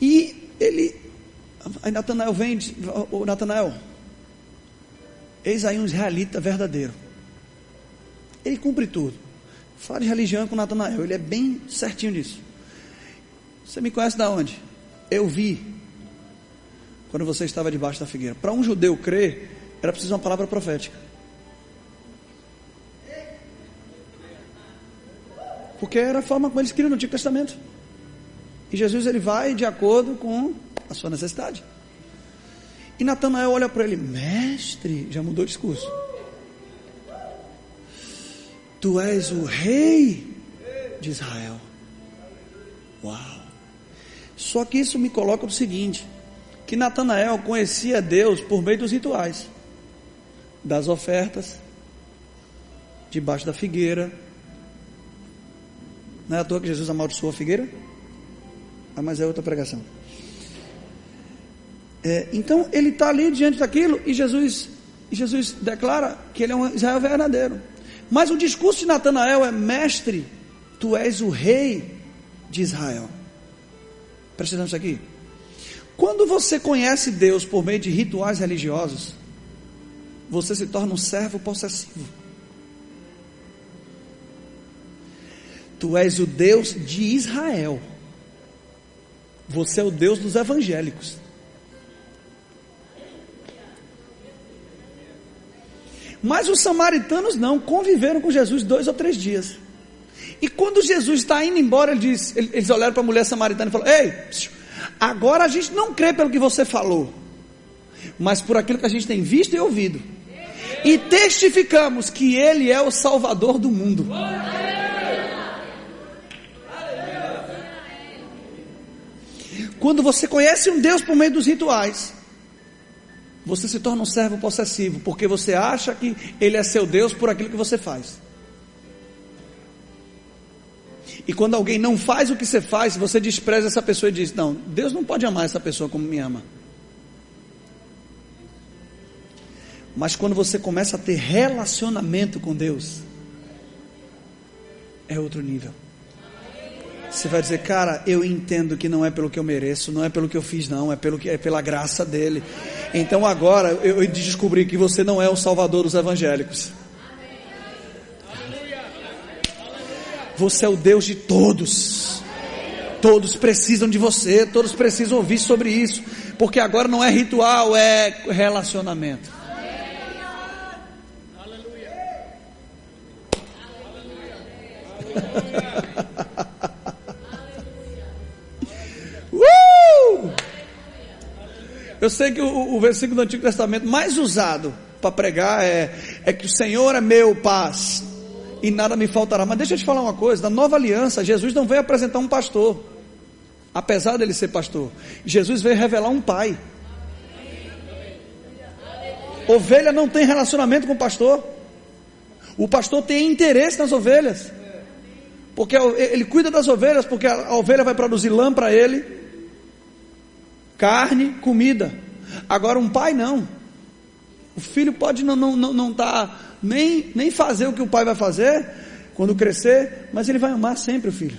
S1: E aí Natanael vem e diz: ô Natanael, eis aí um israelita verdadeiro. Ele cumpre tudo. Fala de religião com Natanael, ele é bem certinho nisso. Você me conhece da onde? Eu vi quando você estava debaixo da figueira. Para um judeu crer, era preciso uma palavra profética. Porque era a forma como eles criam no Antigo Testamento. E Jesus, ele vai de acordo com a sua necessidade. E Natanael olha para ele: mestre, já mudou o discurso. Tu és o rei de Israel. Uau! Só que isso me coloca o seguinte: que Natanael conhecia Deus por meio dos rituais, das ofertas, debaixo da figueira. Não é à toa que Jesus amaldiçoou a figueira? Mas é outra pregação. Então ele está ali diante daquilo e Jesus declara que ele é um Israel verdadeiro. Mas o discurso de Natanael é: mestre, tu és o rei de Israel. Presta atenção nisso aqui. Quando você conhece Deus por meio de rituais religiosos, você se torna um servo possessivo. Tu és o Deus de Israel. Você é o Deus dos evangélicos. Mas os samaritanos não, conviveram com Jesus 2 ou 3 dias. E quando Jesus está indo embora, eles olharam para a mulher samaritana e falaram: ei, agora a gente não crê pelo que você falou, mas por aquilo que a gente tem visto e ouvido. E testificamos que Ele é o Salvador do mundo. Quando você conhece um Deus por meio dos rituais, você se torna um servo possessivo, porque você acha que Ele é seu Deus por aquilo que você faz. E quando alguém não faz o que você faz, você despreza essa pessoa e diz: não, Deus não pode amar essa pessoa como me ama. Mas quando você começa a ter relacionamento com Deus, é outro nível. Você vai dizer: cara, eu entendo que não é pelo que eu mereço, não é pelo que eu fiz não, é pela graça dele. Então agora eu descobri que você não é o salvador dos evangélicos. Você é o Deus de todos. Todos precisam de você, todos precisam ouvir sobre isso, porque agora não é ritual, é relacionamento. Eu sei que o versículo do Antigo Testamento mais usado para pregar é que o Senhor é meu paz e nada me faltará. Mas deixa eu te falar uma coisa: na nova aliança, Jesus não veio apresentar um pastor, apesar dele ser pastor. Jesus veio revelar um pai. Ovelha não tem relacionamento com o pastor. O pastor tem interesse nas ovelhas, porque ele cuida das ovelhas, porque a ovelha vai produzir lã para ele, carne, comida. Agora um pai não. O filho pode não nem fazer o que o pai vai fazer quando crescer, mas ele vai amar sempre o filho.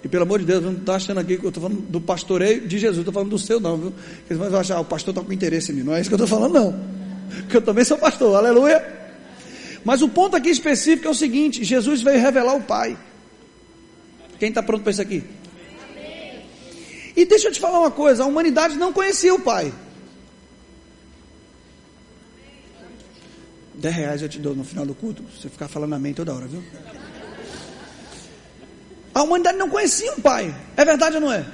S1: E pelo amor de Deus, não está achando aqui que eu estou falando do pastoreio de Jesus, estou falando do seu não, viu? Eles vão achar, o pastor está com interesse em mim. Não é isso que eu estou falando, não. Porque eu também sou pastor, aleluia. Mas o ponto aqui específico é o seguinte: Jesus veio revelar o Pai. Quem está pronto para isso aqui? E deixa eu te falar uma coisa, a humanidade não conhecia o Pai. R$10 eu te dou no final do culto, você ficar falando amém toda hora, viu? A humanidade não conhecia um pai, é verdade ou não é?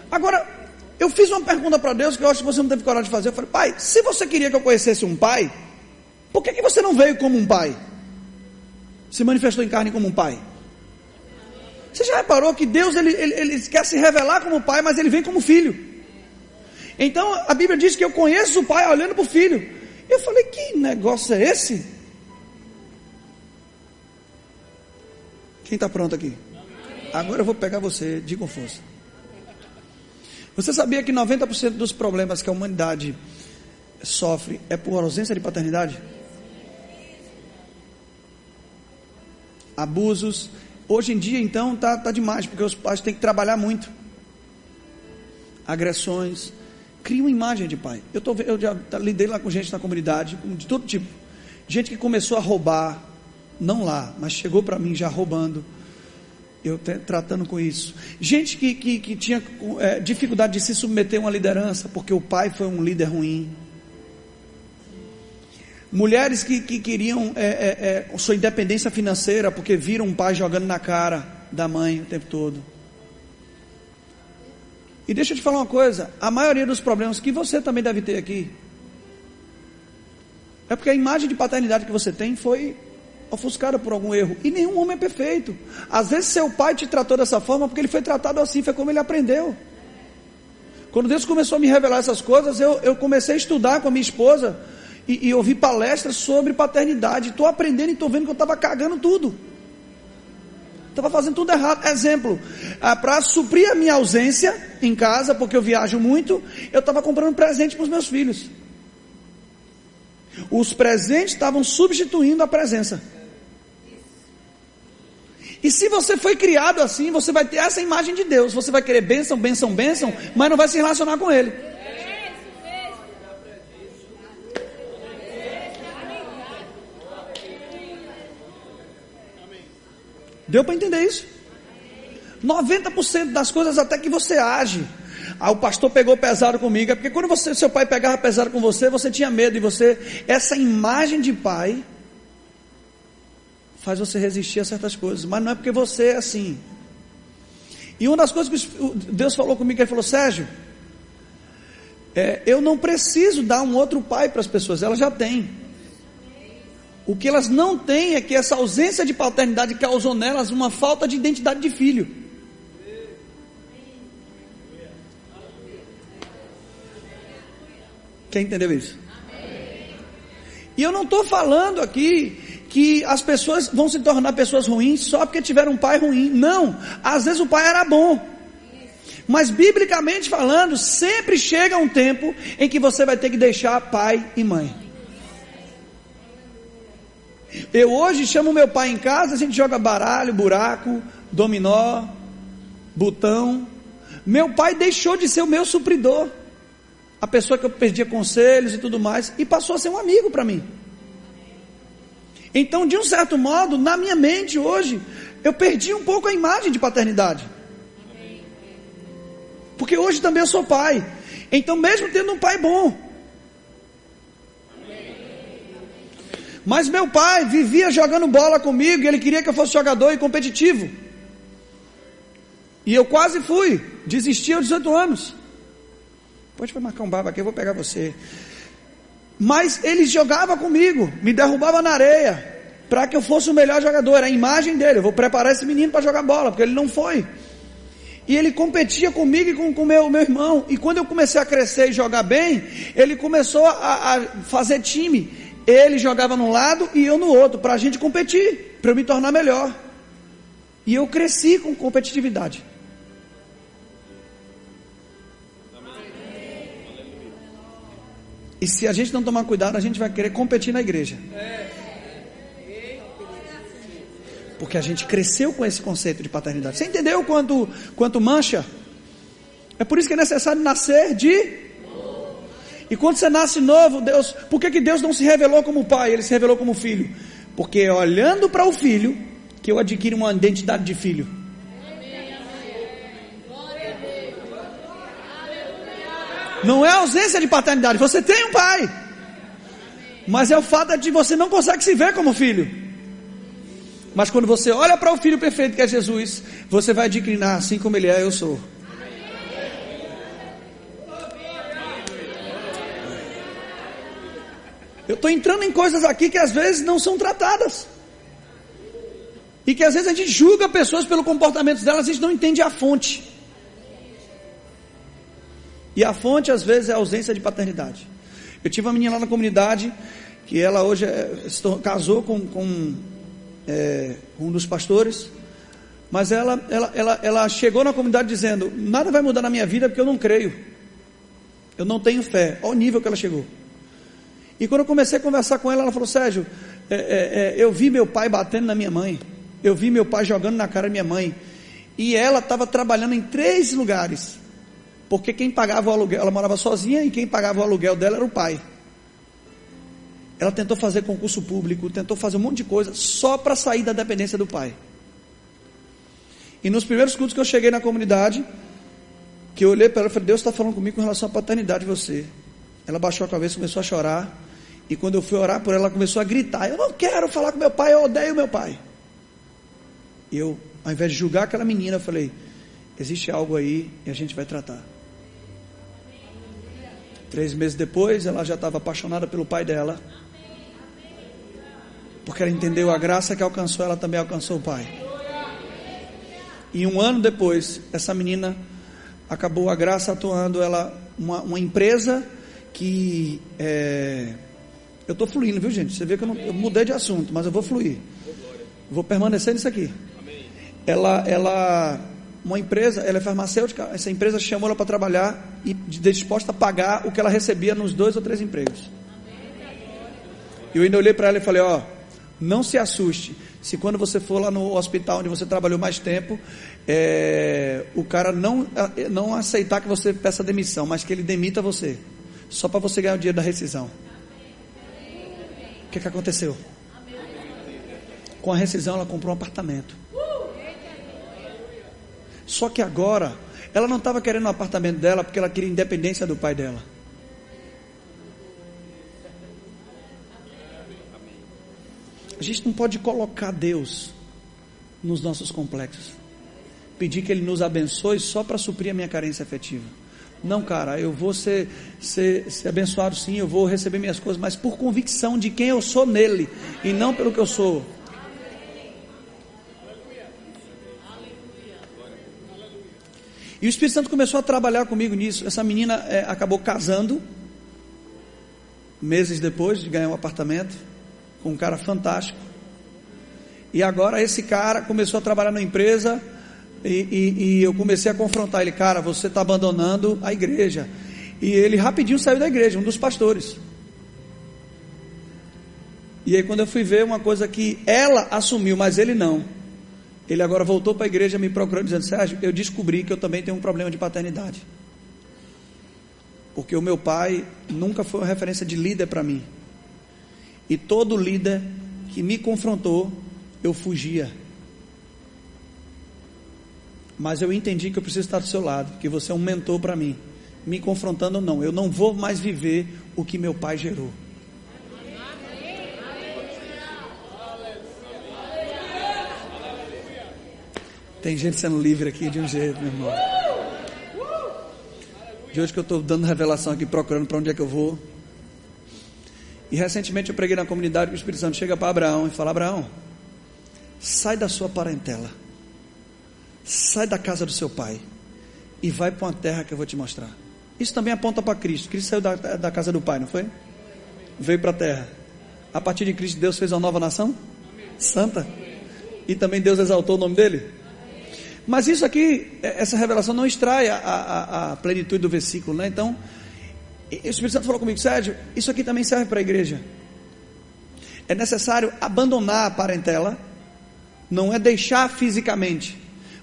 S1: Agora, eu fiz uma pergunta para Deus que eu acho que você não teve coragem de fazer. Eu falei: pai, se você queria que eu conhecesse um pai, por que você não veio como um pai? Se manifestou em carne como um pai? Você já reparou que Deus ele quer se revelar como pai, mas ele vem como filho? Então a Bíblia diz que eu conheço o pai olhando para o filho. Eu falei: que negócio é esse? Quem está pronto aqui? Agora eu vou pegar você, diga com força. Você sabia que 90% dos problemas que a humanidade sofre é por ausência de paternidade? Abusos. Hoje em dia então tá demais, porque os pais têm que trabalhar muito. Agressões. Cria uma imagem de pai. Eu já lidei lá com gente na comunidade, de todo tipo. Gente que começou a roubar, não lá, mas chegou para mim já roubando, eu tratando com isso. Gente que tinha dificuldade de se submeter a uma liderança, porque o pai foi um líder ruim. Mulheres que queriam sua independência financeira, porque viram um pai jogando na cara da mãe o tempo todo. E deixa eu te falar uma coisa, a maioria dos problemas que você também deve ter aqui, é porque a imagem de paternidade que você tem foi ofuscada por algum erro. E nenhum homem é perfeito. Às vezes seu pai te tratou dessa forma porque ele foi tratado assim, foi como ele aprendeu. Quando Deus começou a me revelar essas coisas, eu comecei a estudar com a minha esposa e ouvir palestras sobre paternidade. Estou aprendendo e estou vendo que eu estava cagando tudo. Estava fazendo tudo errado. Exemplo, para suprir a minha ausência em casa, porque eu viajo muito, eu estava comprando presente para os meus filhos. Os presentes estavam substituindo a presença. E se você foi criado assim, você vai ter essa imagem de Deus. Você vai querer bênção, bênção, bênção, mas não vai se relacionar com Ele. Deu para entender isso? 90% das coisas até que você age. O pastor pegou pesado comigo, é porque quando seu pai pegava pesado com você, você tinha medo, e essa imagem de pai faz você resistir a certas coisas, mas não é porque você é assim. E uma das coisas que Deus falou comigo, Ele falou: Sérgio, eu não preciso dar um outro pai para as pessoas, elas já têm. O que elas não têm é que essa ausência de paternidade causou nelas uma falta de identidade de filho. Quem entendeu isso? E eu não estou falando aqui que as pessoas vão se tornar pessoas ruins só porque tiveram um pai ruim. Não, às vezes o pai era bom. Mas biblicamente falando, sempre chega um tempo em que você vai ter que deixar pai e mãe. Eu hoje chamo meu pai em casa, a gente joga baralho, buraco, dominó, botão. Meu pai deixou de ser o meu supridor, a pessoa que eu pedia conselhos e tudo mais, e passou a ser um amigo para mim. Então, de um certo modo, na minha mente hoje, eu perdi um pouco a imagem de paternidade. Porque hoje também eu sou pai. Então, mesmo tendo um pai bom, mas meu pai vivia jogando bola comigo, e ele queria que eu fosse jogador e competitivo. E eu quase fui, desisti aos 18 anos. Pode marcar um baba aqui, eu vou pegar você. Mas ele jogava comigo, me derrubava na areia, para que eu fosse o melhor jogador. Era a imagem dele: eu vou preparar esse menino para jogar bola, porque ele não foi. E ele competia comigo e com o meu irmão. E quando eu comecei a crescer e jogar bem, ele começou a fazer time. Ele jogava num lado e eu no outro, para a gente competir, para eu me tornar melhor. E eu cresci com competitividade. E se a gente não tomar cuidado, a gente vai querer competir na igreja. Porque a gente cresceu com esse conceito de paternidade. Você entendeu quanto mancha? É por isso que é necessário nascer de... E quando você nasce novo, Deus... Por que Deus não se revelou como pai? Ele se revelou como filho. Porque é olhando para o filho que eu adquiro uma identidade de filho. Não é a ausência de paternidade. Você tem um pai. Mas é o fato de você não consegue se ver como filho. Mas quando você olha para o Filho perfeito que é Jesus, você vai adquirir, assim como Ele é, eu sou. Eu estou entrando em coisas aqui que às vezes não são tratadas. E que às vezes a gente julga pessoas pelo comportamento delas, a gente não entende a fonte. E a fonte às vezes é a ausência de paternidade. Eu tive uma menina lá na comunidade, que ela hoje casou com um dos pastores, mas ela chegou na comunidade dizendo: nada vai mudar na minha vida porque eu não creio, eu não tenho fé. Olha o nível que ela chegou. E quando eu comecei a conversar com ela, ela falou: Sérgio, eu vi meu pai batendo na minha mãe, eu vi meu pai jogando na cara da minha mãe, e ela estava trabalhando em 3 lugares, porque quem pagava o aluguel, ela morava sozinha, e quem pagava o aluguel dela era o pai. Ela tentou fazer concurso público, tentou fazer um monte de coisa, só para sair da dependência do pai. E nos primeiros cultos que eu cheguei na comunidade, que eu olhei para ela e falei: Deus está falando comigo com relação à paternidade de você. Ela baixou a cabeça, começou a chorar, e quando eu fui orar por ela, ela começou a gritar: eu não quero falar com meu pai, eu odeio meu pai. E eu, ao invés de julgar aquela menina, eu falei: existe algo aí e a gente vai tratar. 3 meses depois, ela já estava apaixonada pelo pai dela, porque ela entendeu a graça que alcançou, ela também alcançou o pai. E 1 ano depois, essa menina acabou a graça atuando, ela, uma empresa que, eu estou fluindo, viu gente? Você vê que eu mudei de assunto, mas eu vou fluir, vou permanecer nisso aqui. Uma empresa, ela é farmacêutica, essa empresa chamou ela para trabalhar e disposta a pagar o que ela recebia nos 2 ou 3 empregos. Eu ainda olhei para ela e falei: não se assuste, se quando você for lá no hospital onde você trabalhou mais tempo, o cara não aceitar que você peça demissão, mas que ele demita você, só para você ganhar o dinheiro da rescisão. O que aconteceu? Com a rescisão ela comprou um apartamento. Só que agora, ela não estava querendo o apartamento dela porque ela queria independência do pai dela. A gente não pode colocar Deus nos nossos complexos, pedir que Ele nos abençoe só para suprir a minha carência afetiva. Não, cara, eu vou ser abençoado sim, eu vou receber minhas coisas, mas por convicção de quem eu sou nele, e não pelo que eu sou. E o Espírito Santo começou a trabalhar comigo nisso. Essa menina acabou casando, meses depois de ganhar um apartamento, com um cara fantástico. E agora esse cara começou a trabalhar na empresa, e eu comecei a confrontar ele: cara, você está abandonando a igreja. E ele rapidinho saiu da igreja, um dos pastores. E aí quando eu fui ver, uma coisa que ela assumiu, mas ele não. Ele agora voltou para a igreja me procurando, dizendo: Sérgio, eu descobri que eu também tenho um problema de paternidade, porque o meu pai nunca foi uma referência de líder para mim, e todo líder que me confrontou, eu fugia. Mas eu entendi que eu preciso estar do seu lado, que você é um mentor para mim. Me confrontando ou não, eu não vou mais viver o que meu pai gerou. Tem gente sendo livre aqui de um jeito, meu irmão. De hoje que eu estou dando revelação aqui, procurando para onde é que eu vou. E recentemente eu preguei na comunidade que o Espírito Santo chega para Abraão e fala: Abraão, sai da sua parentela, sai da casa do seu pai e vai para uma terra que eu vou te mostrar. Isso também aponta para Cristo. Cristo saiu da casa do pai, não foi? Veio para a terra. A partir de Cristo Deus fez uma nova nação santa, e também Deus exaltou o nome dele. Mas isso aqui, essa revelação não extrai a plenitude do versículo, né? Então, E o Espírito Santo falou comigo: Sérgio, isso aqui também serve para a igreja. É necessário abandonar a parentela, não é deixar fisicamente,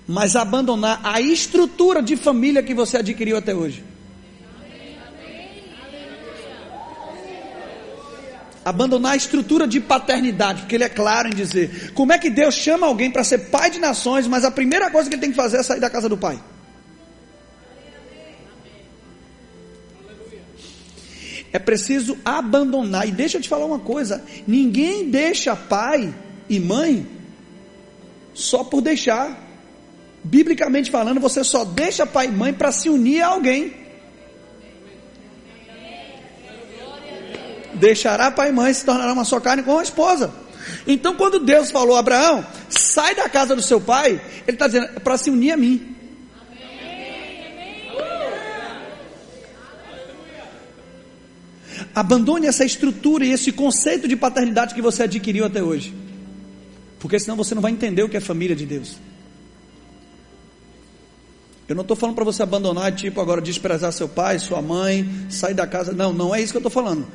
S1: mas abandonar a estrutura de família que você adquiriu até hoje. Abandonar a estrutura de paternidade, porque ele é claro em dizer, como é que Deus chama alguém para ser pai de nações, mas a primeira coisa que ele tem que fazer é sair da casa do pai. É preciso abandonar. E deixa eu te falar uma coisa, ninguém deixa pai e mãe só por deixar. Biblicamente falando, você só deixa pai e mãe para se unir a alguém. Deixará pai e mãe, se tornará uma só carne com a esposa. Então quando Deus falou a Abraão, sai da casa do seu pai, ele está dizendo, é para se unir a mim. Abandone essa estrutura e esse conceito de paternidade que você adquiriu até hoje, porque senão você não vai entender o que é família de Deus. Eu não estou falando para você abandonar, tipo agora desprezar seu pai, sua mãe, sair da casa, não é isso que eu estou falando.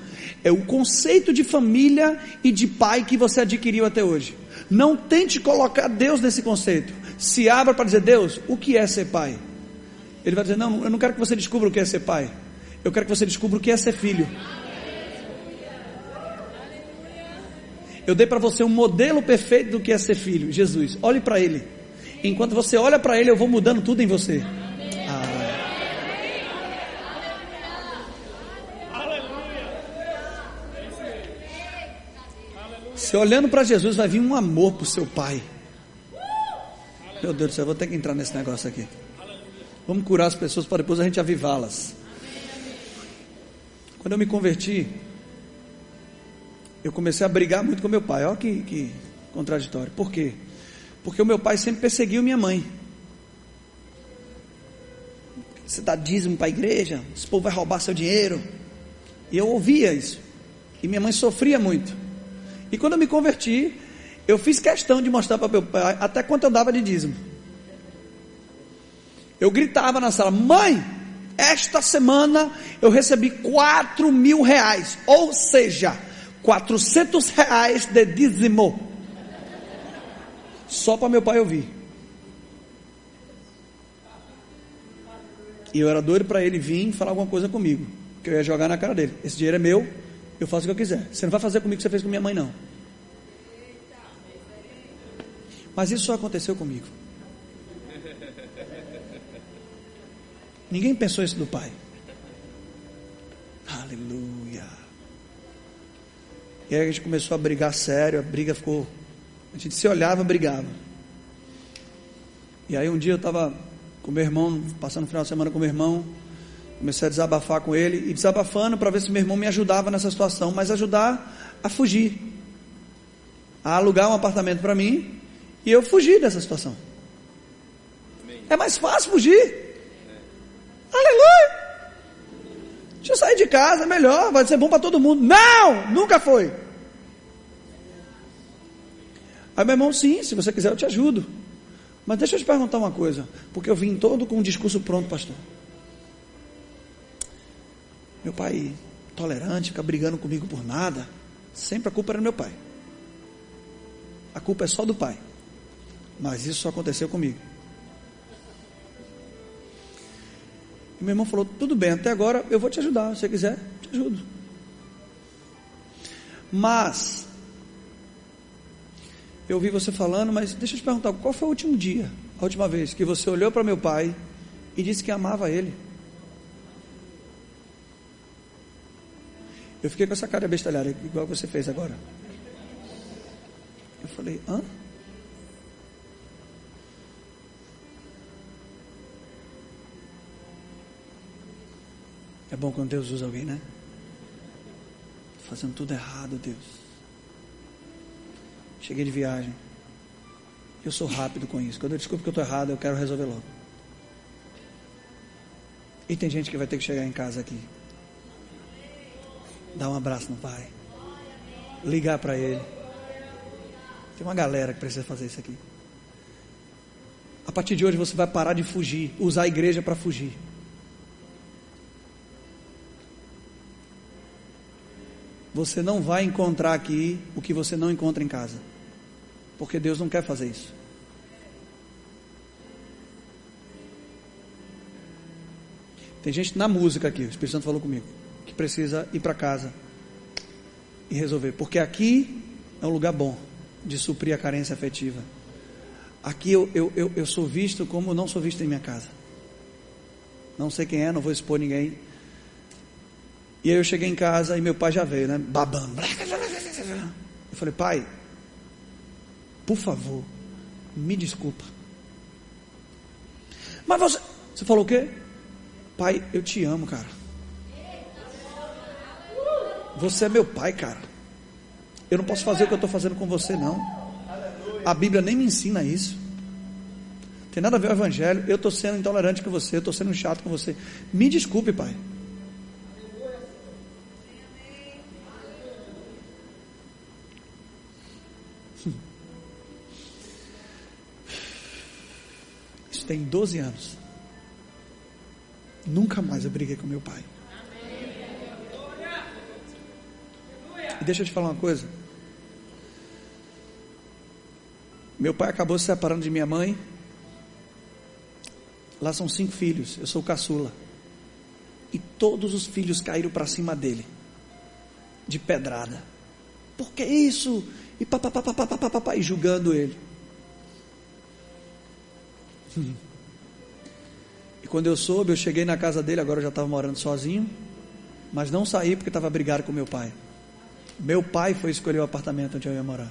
S1: É o conceito de família e de pai que você adquiriu até hoje. Não tente colocar Deus nesse conceito. Se abra para dizer, Deus, o que é ser pai? Ele vai dizer, não, eu não quero que você descubra o que é ser pai, eu quero que você descubra o que é ser filho. Eu dei para você um modelo perfeito do que é ser filho, Jesus. Olhe para ele. Enquanto você olha para ele, eu vou mudando tudo em você. Você olhando para Jesus, vai vir um amor para o seu pai. Meu Deus do céu, eu vou ter que entrar nesse negócio aqui. Vamos curar as pessoas para depois a gente avivá-las. Quando eu me converti, eu comecei a brigar muito com meu pai. Olha que contraditório. Por quê? Porque o meu pai sempre perseguiu minha mãe. Você dá dízimo para a igreja, esse povo vai roubar seu dinheiro. E eu ouvia isso. E minha mãe sofria muito. E quando eu me converti, eu fiz questão de mostrar para meu pai até quanto eu dava de dízimo. Eu gritava na sala, mãe, esta semana eu recebi 4.000 reais, ou seja, 400 reais de dízimo, só para meu pai ouvir. E eu era doido para ele vir falar alguma coisa comigo, que eu ia jogar na cara dele, esse dinheiro é meu, eu faço o que eu quiser, você não vai fazer comigo o que você fez com minha mãe não. Mas isso só aconteceu comigo. Ninguém pensou isso do pai. Aleluia. E aí a gente começou a brigar sério, a briga ficou, a gente se olhava, brigava. E aí um dia eu estava com meu irmão, passando o final de semana com meu irmão, comecei a desabafar com ele, e desabafando para ver se meu irmão me ajudava nessa situação, mas ajudar a fugir, a alugar um apartamento para mim, e eu fugi dessa situação. É mais fácil fugir. Aleluia. Deixa eu sair de casa, é melhor, vai ser bom para todo mundo. Não, nunca foi. Aí meu irmão, sim, se você quiser eu te ajudo. Mas deixa eu te perguntar uma coisa, porque eu vim todo com um discurso pronto, pastor. Meu pai tolerante, fica brigando comigo por nada. Sempre a culpa era do meu pai. A culpa é só do pai. Mas isso só aconteceu comigo. E meu irmão falou, tudo bem, até agora eu vou te ajudar, se você quiser, te ajudo. Mas eu ouvi você falando, mas deixa eu te perguntar, qual foi o último dia, a última vez que você olhou para meu pai e disse que amava ele? Eu fiquei com essa cara bestalhada, igual você fez agora. Eu falei, hã? É bom quando Deus usa alguém, né? Fazendo tudo errado, Deus. Cheguei de viagem. Eu sou rápido com isso. Quando eu descubro que eu estou errado, eu quero resolver logo. E tem gente que vai ter que chegar em casa aqui, dar um abraço no pai, ligar para ele. Tem uma galera que precisa fazer isso aqui. A partir de hoje você vai parar de fugir, usar a igreja para fugir. você não vai encontrar aqui o que você não encontra em casa, porque Deus não quer fazer isso. Tem gente na música aqui, o Espírito Santo falou comigo, que precisa ir para casa e resolver, porque aqui é um lugar bom de suprir a carência afetiva. Aqui eu sou visto como não sou visto em minha casa. Não sei quem é, não vou expor ninguém. E aí eu cheguei em casa e meu pai já veio, né, babando. Eu falei: pai, por favor, me desculpa. Mas você falou o quê? Pai, eu te amo, cara. Você é meu pai, cara. Eu não posso fazer o que eu estou fazendo com você, não. A Bíblia nem me ensina isso. Tem nada a ver com o Evangelho. Eu estou sendo intolerante com você, eu estou sendo chato com você. Me desculpe, pai. Isso tem 12 anos. Nunca mais eu briguei com meu pai. E deixa eu te falar uma coisa. Meu pai acabou se separando de minha mãe. Lá são 5 filhos, eu sou o caçula. E todos os filhos caíram para cima dele, de pedrada. Por que isso? E papapá, e julgando ele. E quando eu soube, eu cheguei na casa dele, agora eu já estava morando sozinho, mas não saí porque estava brigado com meu pai. Meu pai foi escolher o apartamento onde eu ia morar.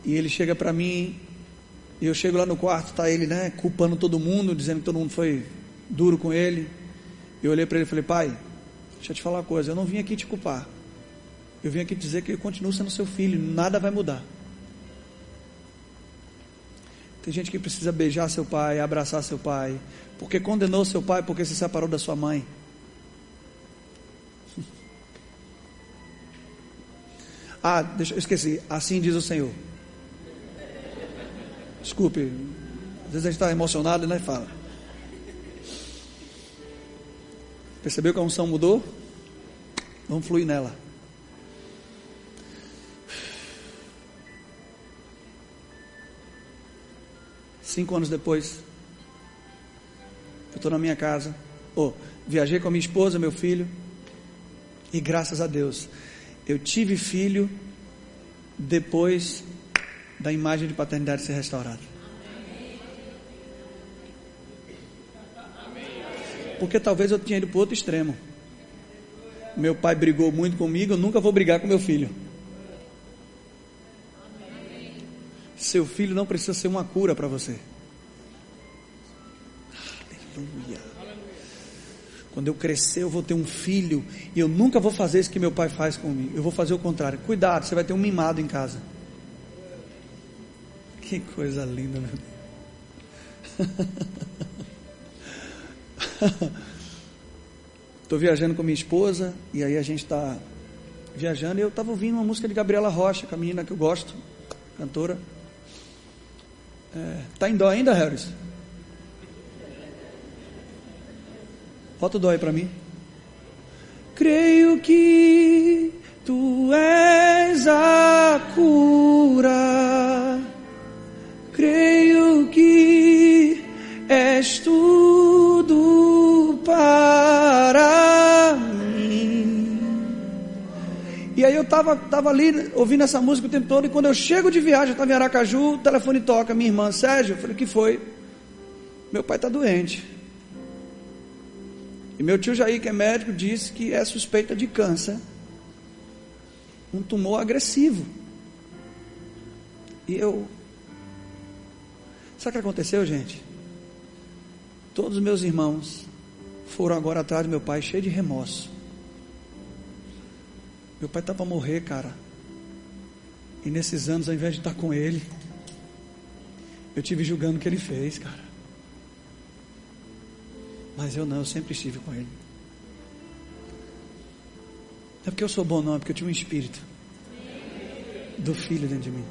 S1: E ele chega para mim, e eu chego lá no quarto, tá ele, né, culpando todo mundo, dizendo que todo mundo foi duro com ele. Eu olhei para ele e falei: pai, deixa eu te falar uma coisa, eu não vim aqui te culpar. Eu vim aqui te dizer que eu continuo sendo seu filho, nada vai mudar. Tem gente que precisa beijar seu pai, abraçar seu pai, porque condenou seu pai porque se separou da sua mãe. Eu esqueci, assim diz o Senhor. Desculpe, às vezes a gente está emocionado, né? Fala. Percebeu que a unção mudou? Vamos fluir nela. Cinco anos depois, eu estou na minha casa. Viajei com a minha esposa, meu filho. E graças a Deus, eu tive filho depois da imagem de paternidade ser restaurada. Porque talvez eu tinha ido para o outro extremo. Meu pai brigou muito comigo, eu nunca vou brigar com meu filho. Seu filho não precisa ser uma cura para você. Aleluia. Quando eu crescer, eu vou ter um filho e eu nunca vou fazer isso que meu pai faz comigo. Eu vou fazer o contrário. Cuidado, você vai ter um mimado em casa. Que coisa linda, meu Deus. Estou viajando com minha esposa, e aí a gente está viajando, e eu estava ouvindo uma música de Gabriela Rocha, com a menina que eu gosto, cantora. Tá em dó ainda, Harris? Bota o dó aí para mim. Creio que tu és a cura, creio que és tudo para mim. E aí eu estava ali ouvindo essa música o tempo todo, e quando eu chego de viagem, eu estava em Aracaju, o telefone toca, minha irmã Sérgio, eu falei: o que foi? Meu pai está doente. E meu tio Jair, que é médico, disse que é suspeita de câncer, um tumor agressivo. E sabe o que aconteceu, gente? Todos os meus irmãos foram agora atrás do meu pai, cheio de remorso. Meu pai está para morrer, cara. E nesses anos, ao invés de estar com ele, eu tive julgando o que ele fez, cara. Mas eu sempre estive com ele. Não é porque eu sou bom, não, é porque eu tinha um espírito do filho dentro de mim.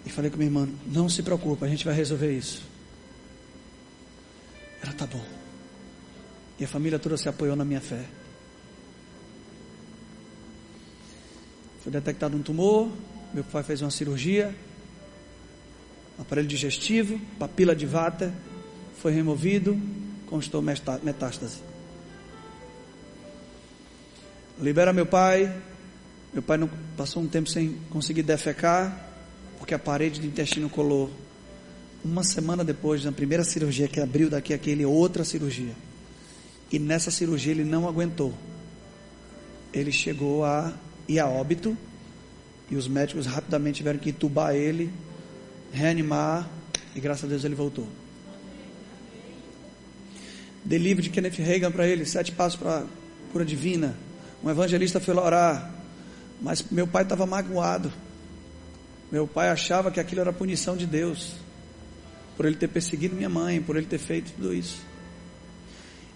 S1: E falei com minha irmã: não se preocupa, a gente vai resolver isso. Ela: tá bom. E a família toda se apoiou na minha fé. Foi detectado um tumor, meu pai fez uma cirurgia, aparelho digestivo, papila de Vata, foi removido, constou metástase. Libera meu pai não passou um tempo sem conseguir defecar, porque a parede do intestino colou. Uma semana depois, na primeira cirurgia que abriu daqui aquele, outra cirurgia. E nessa cirurgia ele não aguentou. Ele chegou a ir a óbito, e os médicos rapidamente tiveram que entubar ele, reanimar, e graças a Deus ele voltou. Dei livro de Kenneth Hagin para ele, 7 passos para a cura divina. Um evangelista foi lá orar, mas meu pai estava magoado. Meu pai achava que aquilo era punição de Deus, por ele ter perseguido minha mãe, por ele ter feito tudo isso.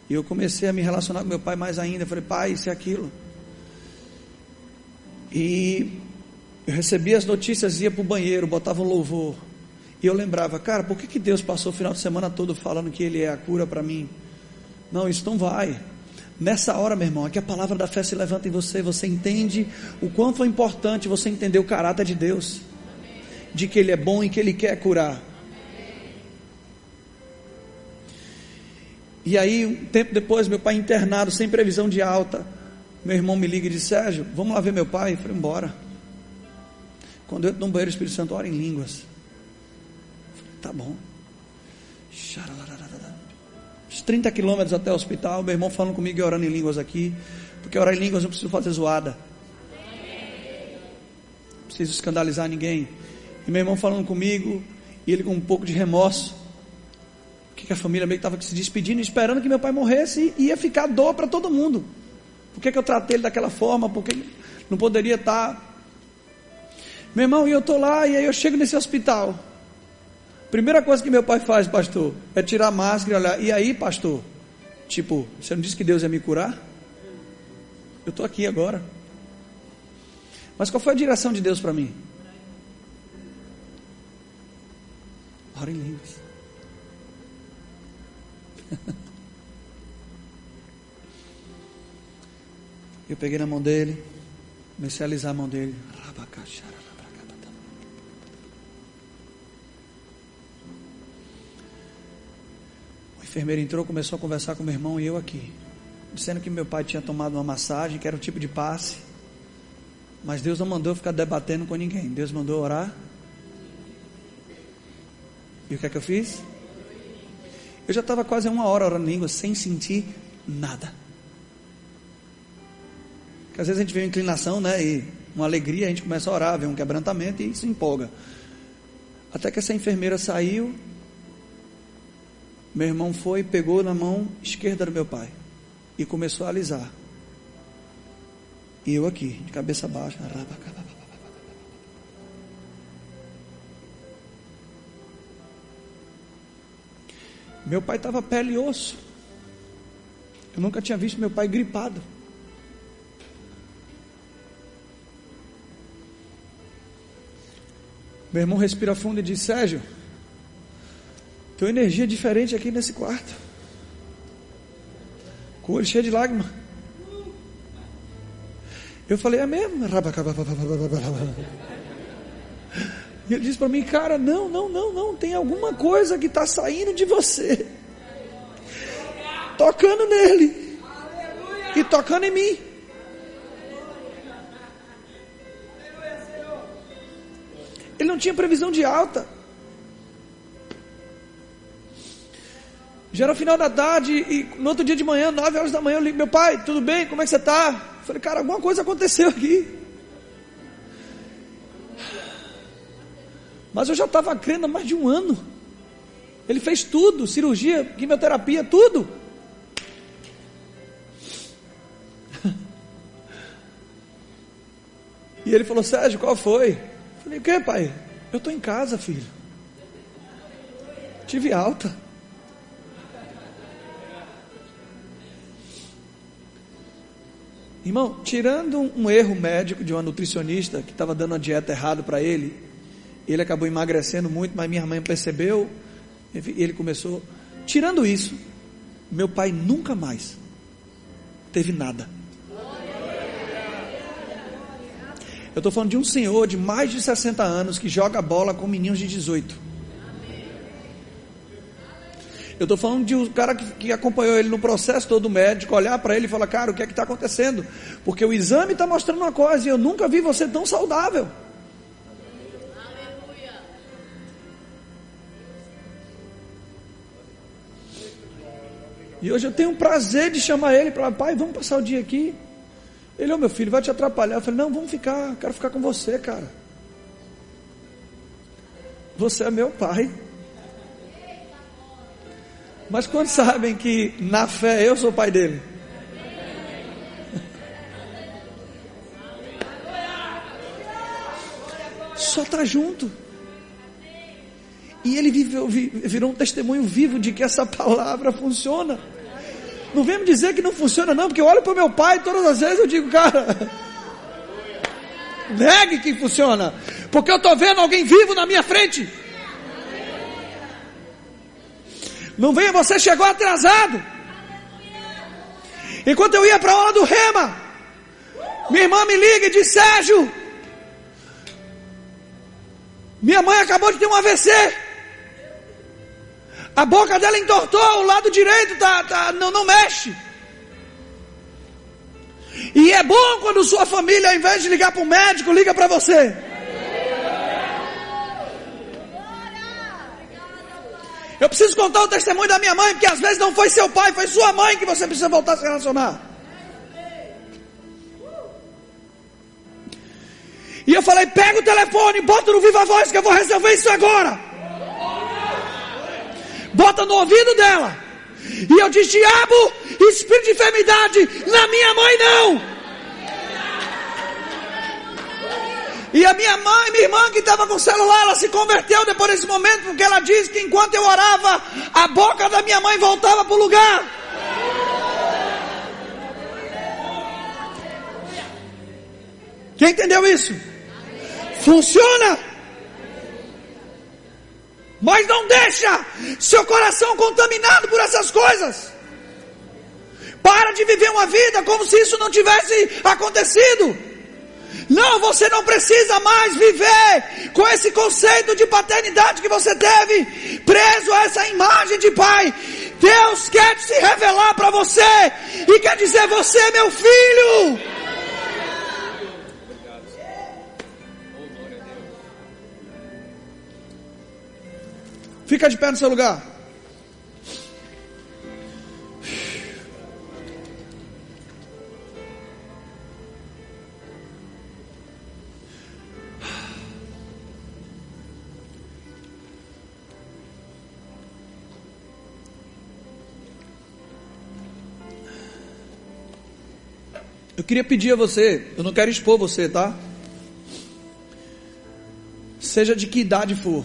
S1: E eu comecei a me relacionar com meu pai mais ainda. Eu falei: pai, isso é aquilo. E eu recebia as notícias, ia para o banheiro, botava um louvor, e eu lembrava: cara, por que Deus passou o final de semana todo falando que Ele é a cura para mim? Não, isso não vai. Nessa hora, meu irmão, é que a palavra da fé se levanta em você. Você entende o quanto é importante você entender o caráter de Deus, de que Ele é bom e que Ele quer curar. E aí, um tempo depois, meu pai internado, sem previsão de alta, meu irmão me liga e diz: Sérgio, vamos lá ver meu pai? Eu falei: embora. Quando eu entro no banheiro, o Espírito Santo ora em línguas. Eu falei: tá bom. Uns 30 quilômetros até o hospital, meu irmão falando comigo e orando em línguas aqui, porque orar em línguas não preciso fazer zoada, não preciso escandalizar ninguém. E meu irmão falando comigo, e ele com um pouco de remorso, porque a família meio que estava se despedindo, esperando que meu pai morresse, e ia ficar dor para todo mundo. Por que eu tratei ele daquela forma? Porque não poderia estar. Meu irmão, e eu estou lá, e aí eu chego nesse hospital. Primeira coisa que meu pai faz, pastor, é tirar a máscara e olhar: e aí, pastor? Tipo, você não disse que Deus ia me curar? Eu estou aqui agora. Mas qual foi a direção de Deus para mim? Ora em línguas. Eu peguei na mão dele, comecei a alisar a mão dele. O enfermeiro entrou, começou a conversar com meu irmão e eu aqui, dizendo que meu pai tinha tomado uma massagem, que era um tipo de passe, mas Deus não mandou ficar debatendo com ninguém. Deus mandou orar. E o que é que eu fiz? Eu já estava quase 1 hora orando em línguas, sem sentir nada. Porque às vezes a gente vê uma inclinação, né, e uma alegria, a gente começa a orar, vê um quebrantamento e se empolga. Até que essa enfermeira saiu, meu irmão foi, pegou na mão esquerda do meu pai e começou a alisar. E eu aqui, de cabeça baixa. Meu pai estava pele e osso. Eu nunca tinha visto meu pai gripado. Meu irmão respira fundo e diz: Sérgio, tem uma energia diferente aqui nesse quarto. Com o olho cheio de lágrima. Eu falei: é mesmo? E ele disse para mim: cara, não, tem alguma coisa que está saindo de você, tocando nele e tocando em mim. Ele não tinha previsão de alta. Já era o final da tarde, e no outro dia de manhã, 9 horas da manhã, eu ligo: meu pai, tudo bem? Como é que você está? Eu falei: cara, alguma coisa aconteceu aqui. Mas eu já estava crendo há mais de 1 ano. Ele fez tudo, cirurgia, quimioterapia, tudo. E ele falou: Sérgio, qual foi? Eu falei: o que, pai? Eu estou em casa, filho. Tive alta. Irmão, tirando um erro médico de uma nutricionista que estava dando uma dieta errada para ele, Ele acabou emagrecendo muito, mas minha mãe percebeu, e ele começou. Tirando isso, meu pai nunca mais teve nada. Eu estou falando de um senhor de mais de 60 anos que joga bola com meninos de 18. Eu estou falando de um cara que acompanhou ele no processo todo médico, olhar para ele e falar: cara, o que é que está acontecendo? Porque o exame está mostrando uma coisa e eu nunca vi você tão saudável. E hoje eu tenho o prazer de chamar ele para: pai, vamos passar o dia aqui. Ele: meu filho, vai te atrapalhar. Eu falei: não, vamos ficar, quero ficar com você, cara. Você é meu pai. Mas quando sabem que na fé eu sou o pai dele? Só está junto. E ele virou um testemunho vivo de que essa palavra funciona. Não vem me dizer que não funciona não, porque eu olho para o meu pai todas as vezes eu digo: cara, negue que funciona, porque eu estou vendo alguém vivo na minha frente. Não venha, você chegou atrasado. Enquanto eu ia para a aula do Rema, minha irmã me liga e diz: Sérgio, minha mãe acabou de ter um AVC. A boca dela entortou, o lado direito não mexe. E é bom quando sua família, ao invés de ligar para o médico, liga para você. Eu preciso contar o testemunho da minha mãe, porque às vezes não foi seu pai, foi sua mãe que você precisa voltar a se relacionar. E eu falei: pega o telefone, bota no Viva Voz que eu vou resolver isso agora. Bota no ouvido dela. E eu disse: diabo, espírito de enfermidade, na minha mãe não. E a minha irmã que estava com o celular, ela se converteu depois desse momento, porque ela disse que enquanto eu orava, a boca da minha mãe voltava para o lugar. Quem entendeu isso? Funciona. Mas não deixa seu coração contaminado por essas coisas. Para de viver uma vida como se isso não tivesse acontecido. Não, você não precisa mais viver com esse conceito de paternidade que você teve, preso a essa imagem de pai. Deus quer se revelar para você e quer dizer: você é meu filho. Fica de pé no seu lugar. Eu queria pedir a você, eu não quero expor você, tá? Seja de que idade for,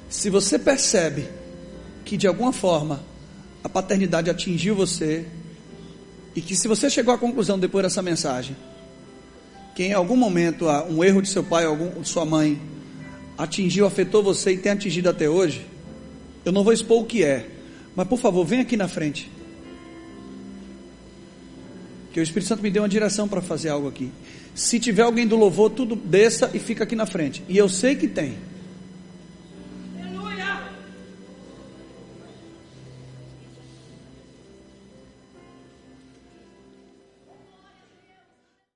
S1: se você percebe que de alguma forma a paternidade atingiu você, e que se você chegou à conclusão depois dessa mensagem, que em algum momento um erro de seu pai ou de sua mãe atingiu, afetou você e tem atingido até hoje, eu não vou expor o que é, mas por favor, vem aqui na frente. Que o Espírito Santo me deu uma direção para fazer algo aqui. Se tiver alguém do louvor, tudo desça e fica aqui na frente. E eu sei que tem.